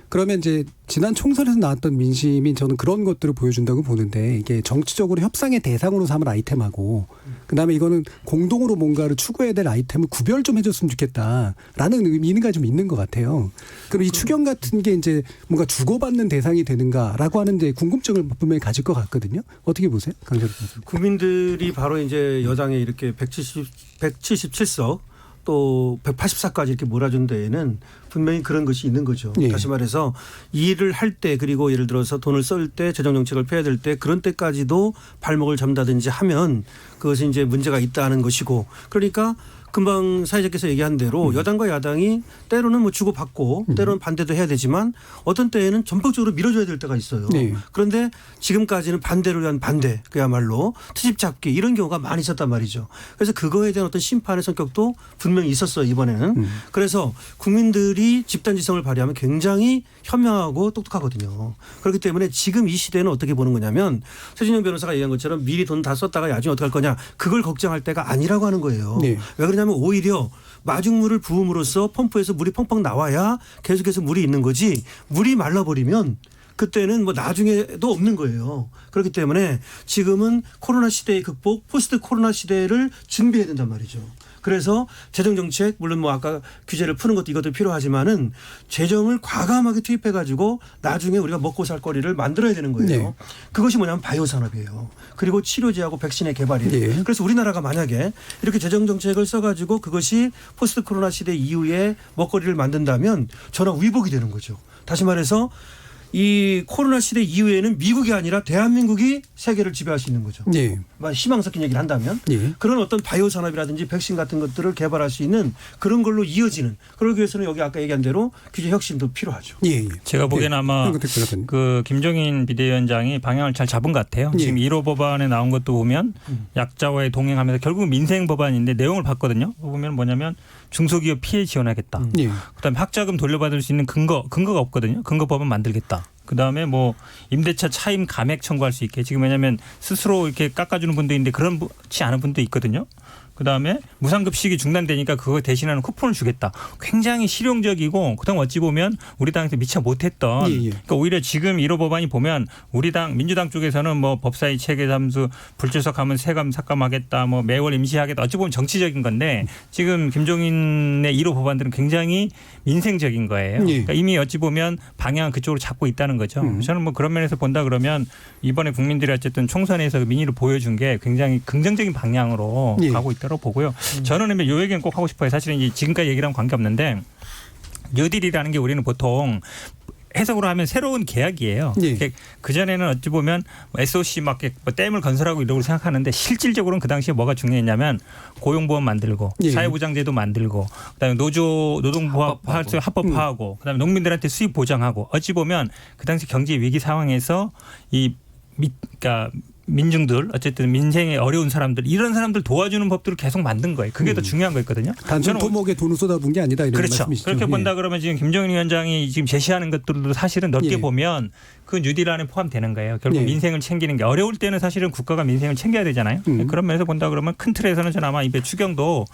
그러면 이제 지난 총선에서 나왔던 민심이 저는 그런 것들을 보여준다고 보는데 이게 정치적으로 협상의 대상으로 삼을 아이템하고 그다음에 이거는 공동으로 뭔가를 추구해야 될 아이템을 구별 좀 해줬으면 좋겠다라는 의미가 좀 있는 것 같아요. 그럼 이 추경 같은 게 이제 뭔가 주고받는 대상이 되는가라고 하는 데 궁금증을 분명히 가질 것 같거든요. 어떻게 보세요? 강철 교수님. 국민들이 바로 이제 여당에 이렇게 177석 또 184까지 이렇게 몰아준 데에는 분명히 그런 것이 있는 거죠. 예. 다시 말해서 일을 할 때 그리고 예를 들어서 돈을 쓸 때 재정정책을 펴야 될 때 그런 때까지도 발목을 잡는다든지 하면 그것이 이제 문제가 있다는 것이고 그러니까 금방 사회자께서 얘기한 대로 여당과 야당이 때로는 뭐 주고받고 때로는 반대도 해야 되지만 어떤 때에는 전폭적으로 밀어줘야 될 때가 있어요. 네. 그런데 지금까지는 반대를 위한 반대 그야말로 트집 잡기 이런 경우가 많이 있었단 말이죠. 그래서 그거에 대한 어떤 심판의 성격도 분명히 있었어요. 이번에는. 그래서 국민들이 집단지성을 발휘하면 굉장히 현명하고 똑똑하거든요. 그렇기 때문에 지금 이 시대는 어떻게 보는 거냐면 최진영 변호사가 얘기한 것처럼 미리 돈 다 썼다가 나중에 어떻게 할 거냐 그걸 걱정할 때가 아니라고 하는 거예요. 네. 왜 그러냐면 오히려 마중물을 부음으로써 펌프에서 물이 펑펑 나와야 계속해서 물이 있는 거지 물이 말라버리면 그때는 뭐 나중에도 없는 거예요. 그렇기 때문에 지금은 코로나 시대의 극복, 포스트 코로나 시대를 준비해야 된단 말이죠. 그래서 재정정책 물론 뭐 아까 규제를 푸는 것도 이것도 필요하지만은 재정을 과감하게 투입해 가지고 나중에 우리가 먹고 살 거리를 만들어야 되는 거예요. 네. 그것이 뭐냐면 바이오 산업이에요. 그리고 치료제하고 백신의 개발이에요. 네. 그래서 우리나라가 만약에 이렇게 재정정책을 써가지고 그것이 포스트 코로나 시대 이후에 먹거리를 만든다면 전화위복이 되는 거죠. 다시 말해서 이 코로나 시대 이후에는 미국이 아니라 대한민국이 세계를 지배할 수 있는 거죠. 예. 희망 섞인 얘기를 한다면 예. 그런 어떤 바이오 산업이라든지 백신 같은 것들을 개발할 수 있는 그런 걸로 이어지는 그러기 위해서는 여기 아까 얘기한 대로 규제 혁신도 필요하죠. 예. 예. 제가 보기에는 아마 네. 그 김종인 비대위원장이 방향을 잘 잡은 것 같아요. 예. 지금 1호 법안에 나온 것도 보면 약자와의 동행하면서 결국 민생 법안인데 내용을 봤거든요. 보면 뭐냐면 중소기업 피해 지원하겠다. 예. 그다음에 학자금 돌려받을 수 있는 근거가 없거든요. 근거 법안 만들겠다. 그다음에 뭐 임대차 차임 감액 청구할 수 있게 지금 왜냐하면 스스로 이렇게 깎아주는 분도 있는데 그렇지 않은 분도 있거든요. 그다음에 무상급식이 중단되니까 그거 대신하는 쿠폰을 주겠다. 굉장히 실용적이고 그다음 어찌 보면 우리 당에서 미처 못했던 그러니까 오히려 지금 1호 법안이 보면 우리 당 민주당 쪽에서는 뭐 법사위 체계 잠수 불출석하면 세금 삭감하겠다 뭐 매월 임시하겠다 어찌 보면 정치적인 건데 지금 김종인의 1호 법안들은 굉장히 민생적인 거예요. 그러니까 이미 어찌 보면 방향은 그쪽으로 잡고 있다는 거죠. 저는 뭐 그런 면에서 본다 그러면 이번에 국민들이 어쨌든 총선에서 민의를 보여준 게 굉장히 긍정적인 방향으로 가고 있다. 거라고 보고요. 저는 이 얘기는 꼭 하고 싶어요. 사실은 지금까지 얘기랑 관계없는데 뉴딜이라는 게 우리는 보통 해석으로 하면 새로운 계약이에요. 예. 그전에는 어찌 보면 SOC 막 댐을 건설하고 이러고 생각하는데 실질적으로는 그 당시에 뭐가 중요했냐면 고용보험 만들고 예. 사회보장제도 만들고 그다음에 합법화하고 그다음에 농민들한테 수입 보장하고 어찌 보면 그 당시 경제 위기 상황에서 그러니까 민중들 어쨌든 민생에 어려운 사람들 이런 사람들 도와주는 법들을 계속 만든 거예요. 그게 더 중요한 거였거든요. 단순 토목에 돈을 쏟아부은 게 아니다 이런 그렇죠. 말씀이시죠. 그렇게 본다 그러면 지금 김종인 위원장이 지금 제시하는 것들도 사실은 넓게 예. 보면 그 뉴딜 안에 포함되는 거예요. 결국 예. 민생을 챙기는 게 어려울 때는 사실은 국가가 민생을 챙겨야 되잖아요. 그런 면에서 본다 그러면 큰 틀에서는 저는 아마 이번 추경도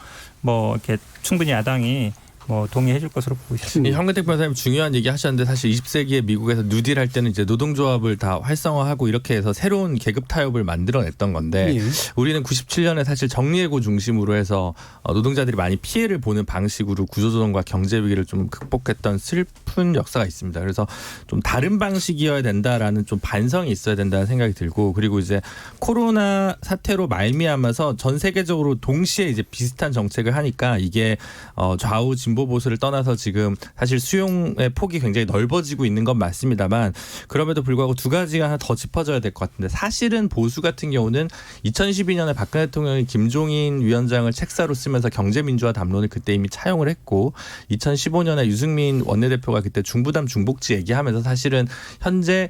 뭐 이렇게 충분히 야당이 뭐 동의해 줄 것으로 보고 있습니다. 현근택 변호사님 중요한 얘기 하셨는데 사실 20세기에 미국에서 뉴딜 할 때는 이제 노동조합을 다 활성화하고 이렇게 해서 새로운 계급 타협을 만들어냈던 건데 예. 우리는 97년에 사실 정리해고 중심으로 해서 노동자들이 많이 피해를 보는 방식으로 구조조정과 경제 위기를 좀 극복했던 슬픈 역사가 있습니다. 그래서 좀 다른 방식이어야 된다라는 좀 반성이 있어야 된다는 생각이 들고 그리고 이제 코로나 사태로 말미암아서 전 세계적으로 동시에 이제 비슷한 정책을 하니까 이게 좌우 진보 보수를 떠나서 지금 사실 수용의 폭이 굉장히 넓어지고 있는 건 맞습니다만 그럼에도 불구하고 두 가지가 하나 더 짚어져야 될 것 같은데 사실은 보수 같은 경우는 2012년에 박근혜 대통령이 김종인 위원장을 책사로 쓰면서 경제민주화 담론을 그때 이미 차용을 했고 2015년에 유승민 원내대표가 그때 중부담 중복지 얘기하면서 사실은 현재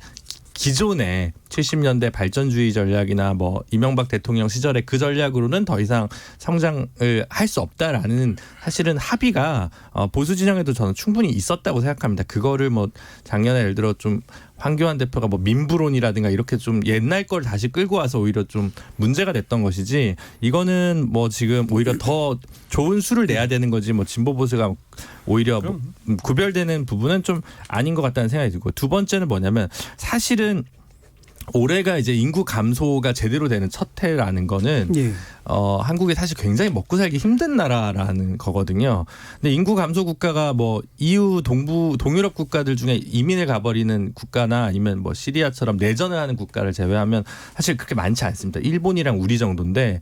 기존의 70년대 발전주의 전략이나 뭐 이명박 대통령 시절의 그 전략으로는 더 이상 성장을 할 수 없다라는 사실은 합의가 보수 진영에도 저는 충분히 있었다고 생각합니다. 그거를 뭐 작년에 예를 들어 좀 황교안 대표가 뭐 민부론이라든가 이렇게 좀 옛날 걸 다시 끌고 와서 오히려 좀 문제가 됐던 것이지 이거는 뭐 지금 오히려 더 좋은 수를 내야 되는 거지 뭐 진보 보수가 오히려 뭐 구별되는 부분은 좀 아닌 것 같다는 생각이 들고 두 번째는 뭐냐면 사실은 올해가 이제 인구 감소가 제대로 되는 첫 해라는 거는 예. 한국이 사실 굉장히 먹고 살기 힘든 나라라는 거거든요. 근데 인구 감소 국가가 뭐 EU 동유럽 국가들 중에 이민을 가버리는 국가나 아니면 뭐 시리아처럼 내전을 하는 국가를 제외하면 사실 그렇게 많지 않습니다. 일본이랑 우리 정도인데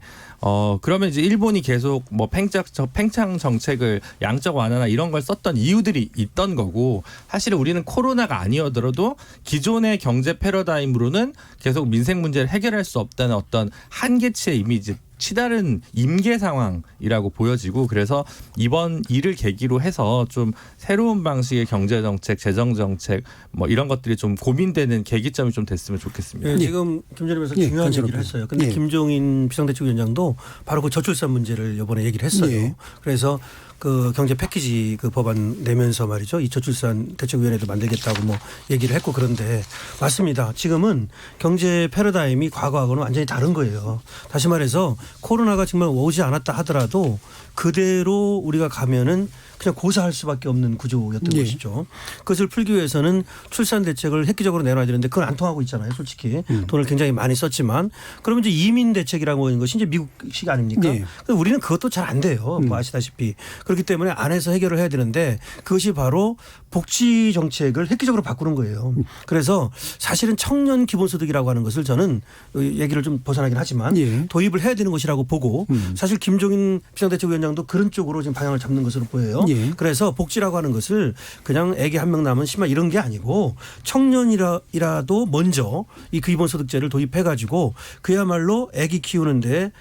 그러면 이제 일본이 계속 뭐 팽창 정책을 양적 완화나 이런 걸 썼던 이유들이 있던 거고 사실은 우리는 코로나가 아니어더라도 기존의 경제 패러다임으로는 계속 민생 문제를 해결할 수 없다는 어떤 한계치의 이미지 치다른 임계 상황이라고 보여지고 그래서 이번 일을 계기로 해서 좀 새로운 방식의 경제 정책, 재정 정책 뭐 이런 것들이 좀 고민되는 계기점이 좀 됐으면 좋겠습니다. 예, 지금 김전임에서 중요한 얘기를 했어요. 근데 김종인 비상대책위원장도 바로 그 저출산 문제를 이번에 얘기를 했어요. 예. 그래서 그 경제 패키지 그 법안 내면서 말이죠. 이 저출산 대책위원회도 만들겠다고 뭐 얘기를 했고 그런데 맞습니다. 지금은 경제 패러다임이 과거하고는 완전히 다른 거예요. 다시 말해서 코로나가 정말 오지 않았다 하더라도 그대로 우리가 가면은 그냥 고사할 수밖에 없는 구조였던 것이죠. 그것을 풀기 위해서는 출산 대책을 획기적으로 내놔야 되는데 그건 안 통하고 있잖아요. 솔직히 돈을 굉장히 많이 썼지만 그러면 이제 이민 대책이라고 하는 것이 이제 미국식 아닙니까? 네. 우리는 그것도 잘 안 돼요. 뭐 아시다시피. 그렇기 때문에 안에서 해결을 해야 되는데 그것이 바로 복지 정책을 획기적으로 바꾸는 거예요. 그래서 사실은 청년 기본소득이라고 하는 것을 저는 얘기를 좀 벗어나긴 하지만 예. 도입을 해야 되는 것이라고 보고 사실 김종인 비상대책위원장도 그런 쪽으로 지금 방향을 잡는 것으로 보여요. 예. 그래서 복지라고 하는 것을 그냥 애기 한 명 낳으면 심한 이런 게 아니고 청년이라도 먼저 이 기본소득제를 도입해가지고 그야말로 애기 키우는데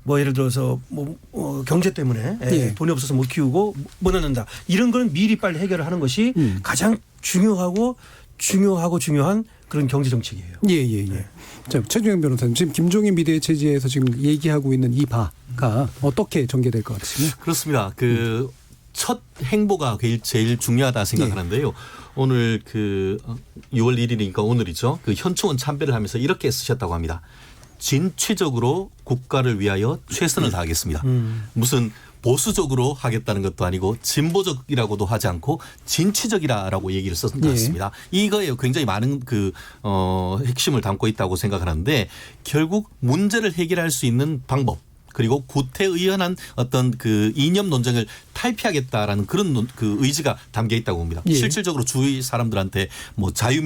뭐 예를 들어서 뭐 경제 때문에 예. 돈이 없어서 못 키우고 못 낳는다. 이런 거는 미리 빨리 해결을 하는 것이 가장 중요한 그런 경제 정책이에요. 예. 자, 최준영 변호사님 지금 김종인 비대체제에서 지금 얘기하고 있는 이 바가 어떻게 전개될 것 같으세요? 그렇습니다. 그 첫 행보가 제일 중요하다 생각하는데요. 오늘 그 6월 1일이니까 오늘이죠. 그 현충원 참배를 하면서 이렇게 쓰셨다고 합니다. 진취적으로 국가를 위하여 최선을 다하겠습니다. 무슨 보수적으로 하겠다는 것도 아니고 진보적이라고도 하지 않고 진취적이라고 얘기를 썼던 것 같습니다. 이거에 굉장히 많은 그 핵심을 담고 있다고 생각하는데 결국 문제를 해결할 수 있는 방법 그리고 구태의연한 어떤 그 이념 논쟁을 탈피하겠다라는 그런 그 의지가 담겨 있다고 봅니다. 예. 실질적으로 주위 사람들한테 뭐 자유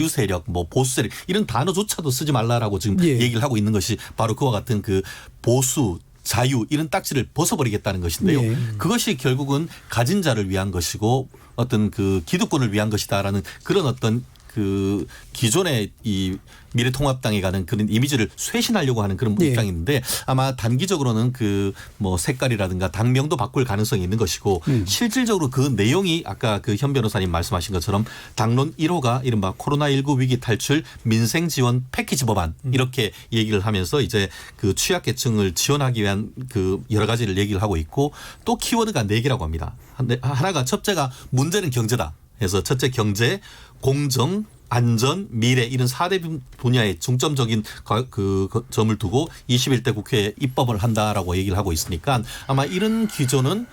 세력, 뭐 보수 세력 이런 단어조차도 쓰지 말라라고 지금 예. 얘기를 하고 있는 것이 바로 그와 같은 그 보수 자유 이런 딱지를 벗어버리겠다는 것인데요. 예. 그것이 결국은 가진 자를 위한 것이고 어떤 그 기득권을 위한 것이다라는 그런 어떤 그 기존의 이 미래통합당에 가는 그런 이미지를 쇄신하려고 하는 그런 예. 입장인데 아마 단기적으로는 그 뭐 색깔이라든가 당명도 바꿀 가능성이 있는 것이고 실질적으로 그 내용이 아까 그 현 변호사님 말씀하신 것처럼 당론 1호가 이른바 코로나19 위기 탈출 민생 지원 패키지 법안 이렇게 얘기를 하면서 이제 그 취약계층을 지원하기 위한 그 여러 가지를 얘기를 하고 있고 또 키워드가 4개라고 합니다. 하나가 첫째가 문제는 경제다. 그래서 첫째 경제, 공정, 안전, 미래 이런 4대 분야에 중점적인 그 점을 두고 21대 국회에 입법을 한다라고 얘기를 하고 있으니까 아마 이런 기조는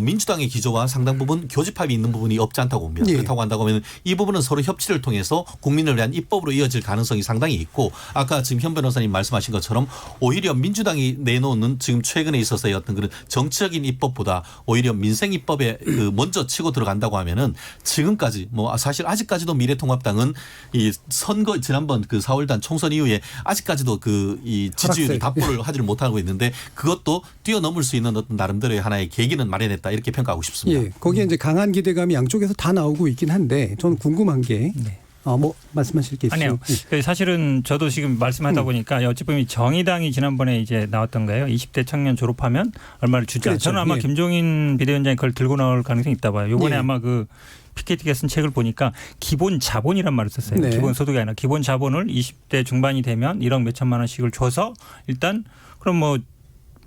민주당의 기조와 상당 부분 교집합이 있는 부분이 없지 않다고 봅니다. 예. 그렇다고 한다고 하면 이 부분은 서로 협치를 통해서 국민을 위한 입법으로 이어질 가능성이 상당히 있고 아까 지금 현 변호사님 말씀하신 것처럼 오히려 민주당이 내놓는 지금 최근에 있어서의 어떤 그런 정치적인 입법보다 오히려 민생 입법에 그 먼저 치고 들어간다고 하면은 지금까지 뭐 사실 아직까지도 미래통합당은 이 선거 지난번 그 4월단 총선 이후에 아직까지도 그 이 지지율이 답보를 하지를 못하고 있는데 그것도 뛰어넘을 수 있는 어떤 나름대로의 하나의 계기는 마련했다 이렇게 평가하고 싶습니다. 예, 거기에 이제 강한 기대감이 양쪽에서 다 나오고 있긴 한데 저는 궁금한 게 뭐 말씀하실 게 있어요? 아니요. 그 사실은 저도 지금 말씀하다 보니까 어찌 보면 정의당이 지난번에 이제 나왔던 거예요. 20대 청년 졸업하면 얼마를 주자. 그렇죠. 저는 아마 예. 김종인 비대위원장이 그걸 들고 나올 가능성이 있다 봐요. 이번에 예. 아마 그 피케티가 쓴 책을 보니까 기본 자본이란 말을 썼어요. 네. 기본 소득이 아니라 기본 자본을 20대 중반이 되면 1억 몇천만 원씩을 줘서 일단 그럼 뭐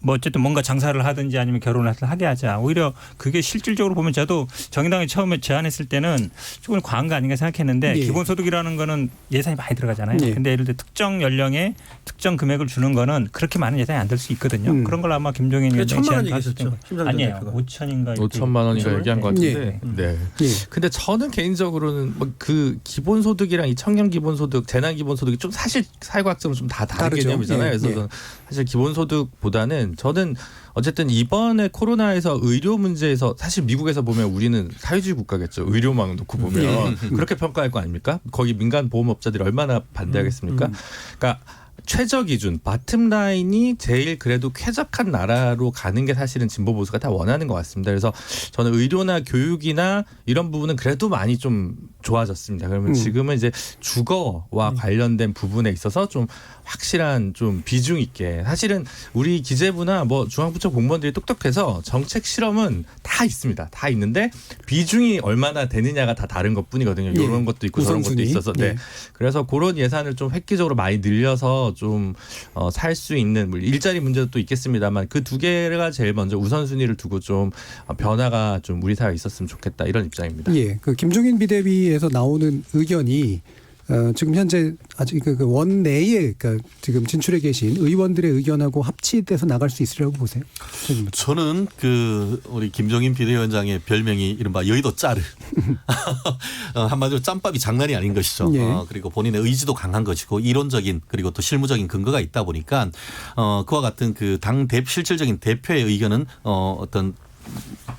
어쨌든 뭔가 장사를 하든지 아니면 결혼을 하게 하자. 오히려 그게 실질적으로 보면 저도 정의당이 처음에 제안했을 때는 조금 과한 거 아닌가 생각했는데 예. 기본소득이라는 거는 예산이 많이 들어가잖아요. 예. 근데 예를 들어 특정 연령에 특정 금액을 주는 거는 그렇게 많은 예산이 안 들 수 있거든요. 그런 걸 아마 김종인 위원장이 1,000만 원 제안했을 얘기했었죠. 텐데. 아니에요. 5천인가 5천만 원인가 얘기한 것 같은데. 네. 예. 근데 저는 개인적으로는 뭐 그 기본소득이랑 이 청년 기본소득, 재난 기본소득이 좀 사실 사회과학적으로 좀 다 다른 다르죠. 개념이잖아요. 예. 그래서 예. 저는 사실 기본소득보다는 저는 어쨌든 이번에 코로나에서 의료 문제에서 사실 미국에서 보면 우리는 사회주의 국가겠죠. 의료망 놓고 보면 그렇게 평가할 거 아닙니까? 거기 민간 보험업자들이 얼마나 반대하겠습니까? 그러니까 최저 기준, 바텀 라인이 제일 그래도 쾌적한 나라로 가는 게 사실은 진보 보수가 다 원하는 것 같습니다. 그래서 저는 의료나 교육이나 이런 부분은 그래도 많이 좀 좋아졌습니다. 그러면 지금은 이제 주거와 관련된 부분에 있어서 좀 확실한 좀 비중 있게 사실은 우리 기재부나 뭐 중앙부처 공무원들이 똑똑해서 정책 실험은 다 있습니다. 다 있는데 비중이 얼마나 되느냐가 다 다른 것뿐이거든요. 예. 이런 것도 있고 저런 것도 우선순위. 있어서 네. 예. 그래서 그런 예산을 좀 획기적으로 많이 늘려서 좀 살 수 있는 뭐 일자리 문제도 또 있겠습니다만 그 두 개가 제일 먼저 우선순위를 두고 좀 변화가 좀 우리 사회에 있었으면 좋겠다 이런 입장입니다. 예, 그 김종인 비대위에서 나오는 의견이 지금 현재 아직 그 원내에 그러니까 지금 진출해 계신 의원들의 의견하고 합치돼서 나갈 수 있으리라고 보세요? 저는 그 우리 김종인 비대위원장의 별명이 이른바 여의도 짜르. 한마디로 짬밥이 장난이 아닌 것이죠. 예. 그리고 본인의 의지도 강한 것이고 이론적인 그리고 또 실무적인 근거가 있다 보니까 그와 같은 그 당 실질적인 대표의 의견은 어떤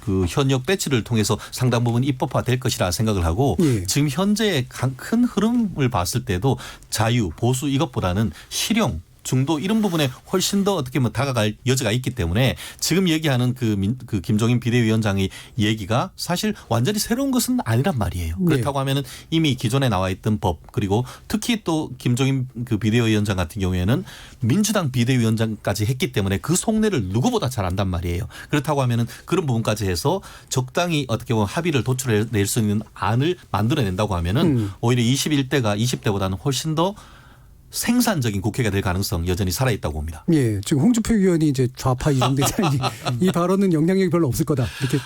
그 현역 배치를 통해서 상당 부분 입법화될 것이라 생각을 하고 예. 지금 현재의 큰 흐름을 봤을 때도 자유, 보수 이것보다는 실용 중도 이런 부분에 훨씬 더 어떻게 보면 다가갈 여지가 있기 때문에 지금 얘기하는 그 김종인 비대위원장의 얘기가 사실 완전히 새로운 것은 아니란 말이에요. 그렇다고 하면은 이미 기존에 나와 있던 법 그리고 특히 또 김종인 그 비대위원장 같은 경우에는 민주당 비대위원장까지 했기 때문에 그 속내를 누구보다 잘 안단 말이에요. 그렇다고 하면은 그런 부분까지 해서 적당히 어떻게 보면 합의를 도출해낼 수 있는 안을 만들어낸다고 하면은 오히려 21대가 20대보다는 훨씬 더 생산적인 국회가 될 가능성 여전히 살아있다고 봅니다. 예, 지금 홍준표 의원이 이제 좌파 이정대장이 이 발언은 영향력이 별로 없을 거다 이렇게.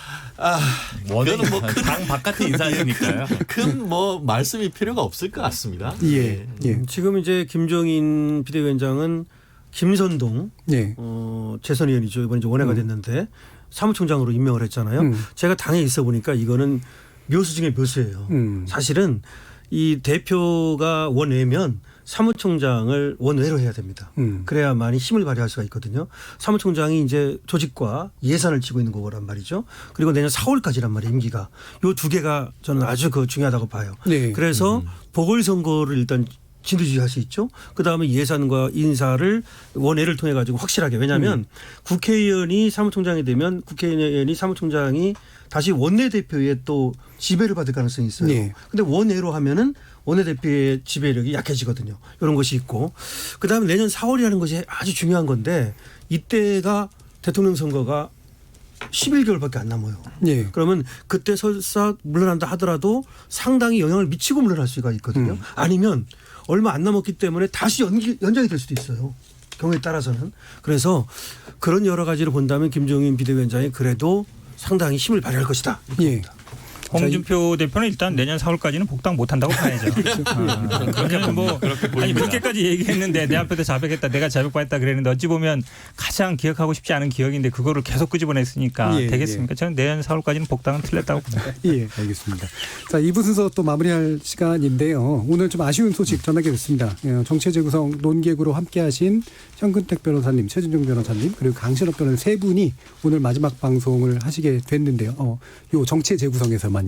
원래는 당 바깥의 인사니까요. 큰 뭐 말씀이 필요가 없을 것 같습니다. 예, 예, 지금 이제 김종인 비대위원장은 김선동 예. 재선 의원이죠. 이번에 이제 원외가 됐는데 사무총장으로 임명을 했잖아요. 제가 당에 있어 보니까 이거는 묘수 중에 묘수예요. 사실은 이 대표가 원외면 사무총장을 원외로 해야 됩니다. 그래야만이 힘을 발휘할 수가 있거든요. 사무총장이 이제 조직과 예산을 지고 있는 거란 말이죠. 그리고 내년 4월까지란 말이에요. 임기가. 요 두 개가 저는 아주 중요하다고 봐요. 네. 그래서 보궐선거를 일단 진두지휘할 수 있죠. 그다음에 예산과 인사를 원외를 통해 가지고 확실하게. 왜냐하면 국회의원이 사무총장이 되면 국회의원이 사무총장이 다시 원내대표의 또 지배를 받을 가능성이 있어요. 네. 근데 원외로 하면은 원내대표의 지배력이 약해지거든요. 이런 것이 있고. 그다음에 내년 4월이라는 것이 아주 중요한 건데 이때가 대통령 선거가 11개월밖에 안 남아요. 예. 그러면 그때 설사 물러난다 하더라도 상당히 영향을 미치고 물러날 수가 있거든요. 아니면 얼마 안 남았기 때문에 다시 연장이 될 수도 있어요. 경우에 따라서는. 그래서 그런 여러 가지를 본다면 김종인 비대위원장이 그래도 상당히 힘을 발휘할 것이다. 예. 홍준표 대표는 일단 내년 4월까지는 복당 못 한다고 봐야죠. 그러면 뭐 아니 그렇게까지 얘기했는데 내 앞에서 자백했다, 내가 자백받았다 그랬는데 어찌 보면 가장 기억하고 싶지 않은 기억인데 그거를 계속 끄집어냈으니까 예, 되겠습니까? 저는 내년 4월까지는 복당은 틀렸다고 봅니다. 예, 알겠습니다. 자, 2부 순서 또 마무리할 시간인데요. 오늘 좀 아쉬운 소식 전하게 됐습니다. 정치의 재구성 논객으로 함께하신 현근택 변호사님, 최진중 변호사님, 그리고 강신업 변호사 세 분이 오늘 마지막 방송을 하시게 됐는데요. 요 정치의 재구성에서만요.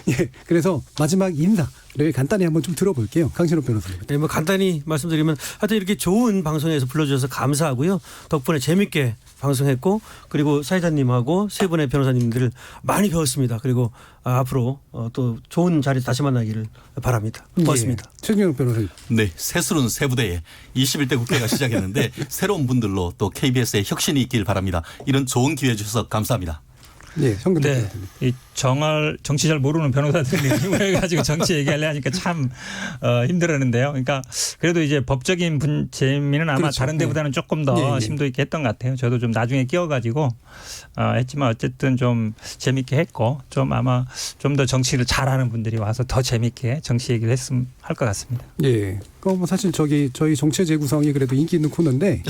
예, 그래서 마지막 인사를 간단히 한번 좀 들어볼게요. 강신업 변호사님. 네, 뭐 간단히 말씀드리면 하여튼 이렇게 좋은 방송에서 불러주셔서 감사하고요. 덕분에 재밌게 방송했고 그리고 사회자님하고 세 분의 변호사님들을 많이 배웠습니다. 그리고 앞으로 또 좋은 자리 다시 만나기를 바랍니다. 고맙습니다. 예, 최진중 변호사님. 네, 새스른 새부대에 21대 국회가 시작했는데 새로운 분들로 또 KBS의 혁신이 있길 바랍니다. 이런 좋은 기회 주셔서 감사합니다. 네, 현근택 네, 변호사님. 이 정치 잘 모르는 변호사들이 해가지고 정치 얘기하려 하니까 참 힘들었는데요. 그러니까 그래도 이제 법적인 재미는 아마 그렇죠. 다른 데보다는 조금 더 심도 있게 했던 것 같아요. 저도 좀 나중에 끼어가지고 했지만 어쨌든 좀 재밌게 했고 좀 아마 좀 더 정치를 잘하는 분들이 와서 더 재밌게 정치 얘기를 했으면 할 것 같습니다. 예, 뭐 사실 저희 정치의 재구성이 그래도 인기 있는 코너인데.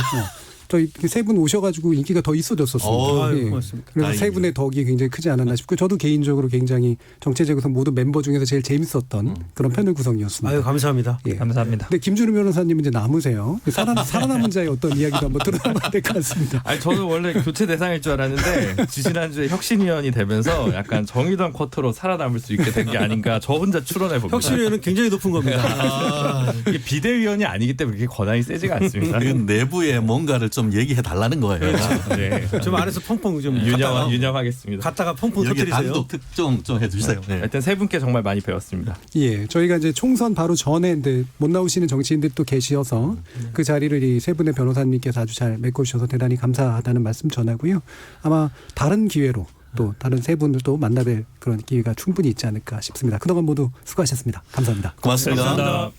저희 세 분 오셔가지고 인기가 더 있어졌었습니다. 예. 고맙습니다. 그래서 다행입니다. 세 분의 덕이 굉장히 크지 않았나 싶고 저도 개인적으로 굉장히 정치의 재구성 모든 멤버 중에서 제일 재밌었던 그런 패널 구성이었습니다. 아유 감사합니다. 예. 감사합니다. 근데 김준우 변호사님 이제 남으세요. 살아남은 자의 어떤 이야기도 한번 들어봐야 될 것 같습니다. 아니 저는 원래 교체 대상일 줄 알았는데 지난주에 혁신위원이 되면서 약간 정의당 쿼터로 살아남을 수 있게 된 게 아닌가 저 혼자 추론해 봅니다. 혁신위원은 굉장히 높은 겁니다. 이게 비대위원이 아니기 때문에 그렇게 권한이 세지가 않습니다. 이건 내부에 뭔가를 좀 얘기해 달라는 거예요. 네. 좀 안에서 펑펑 좀 유념하겠습니다. 갔다가 펑펑 여기 터뜨리세요. 단독 특종 좀 해주세요. 네. 하여튼 세 분께 정말 많이 배웠습니다. 예, 저희가 이제 총선 바로 전에 이제 못 나오시는 정치인들 또 계셔서 그 자리를 이 세 분의 변호사님께서 아주 잘 메꿔주셔서 대단히 감사하다는 말씀 전하고요. 아마 다른 기회로 또 다른 세 분을 또 만나뵐 그런 기회가 충분히 있지 않을까 싶습니다. 그동안 모두 수고하셨습니다. 감사합니다. 고맙습니다.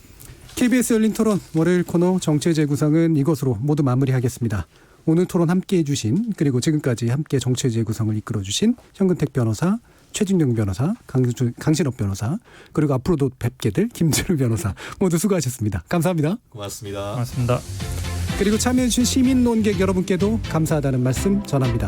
KBS 열린 토론 월요일 코너 정치의 재구성은 이것으로 모두 마무리하겠습니다. 오늘 토론 함께해 주신 그리고 지금까지 함께 정치의 재구성을 이끌어 주신 현근택 변호사, 최진중 변호사, 강신업 변호사 그리고 앞으로도 뵙게 될 김준우 변호사 모두 수고하셨습니다. 감사합니다. 고맙습니다. 고맙습니다. 그리고 참여해 주신 시민 논객 여러분께도 감사하다는 말씀 전합니다.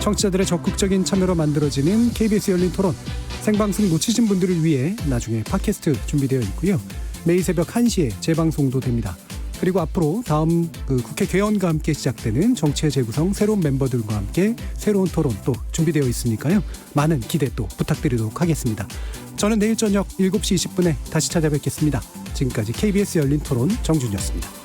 청취자들의 적극적인 참여로 만들어지는 KBS 열린 토론 생방송 놓치신 분들을 위해 나중에 팟캐스트 준비되어 있고요. 매일 새벽 1시에 재방송도 됩니다. 그리고 앞으로 다음 국회 개원과 함께 시작되는 정치의 재구성 새로운 멤버들과 함께 새로운 토론 또 준비되어 있으니까요. 많은 기대 또 부탁드리도록 하겠습니다. 저는 내일 저녁 7시 20분에 다시 찾아뵙겠습니다. 지금까지 KBS 열린 토론 정준이었습니다.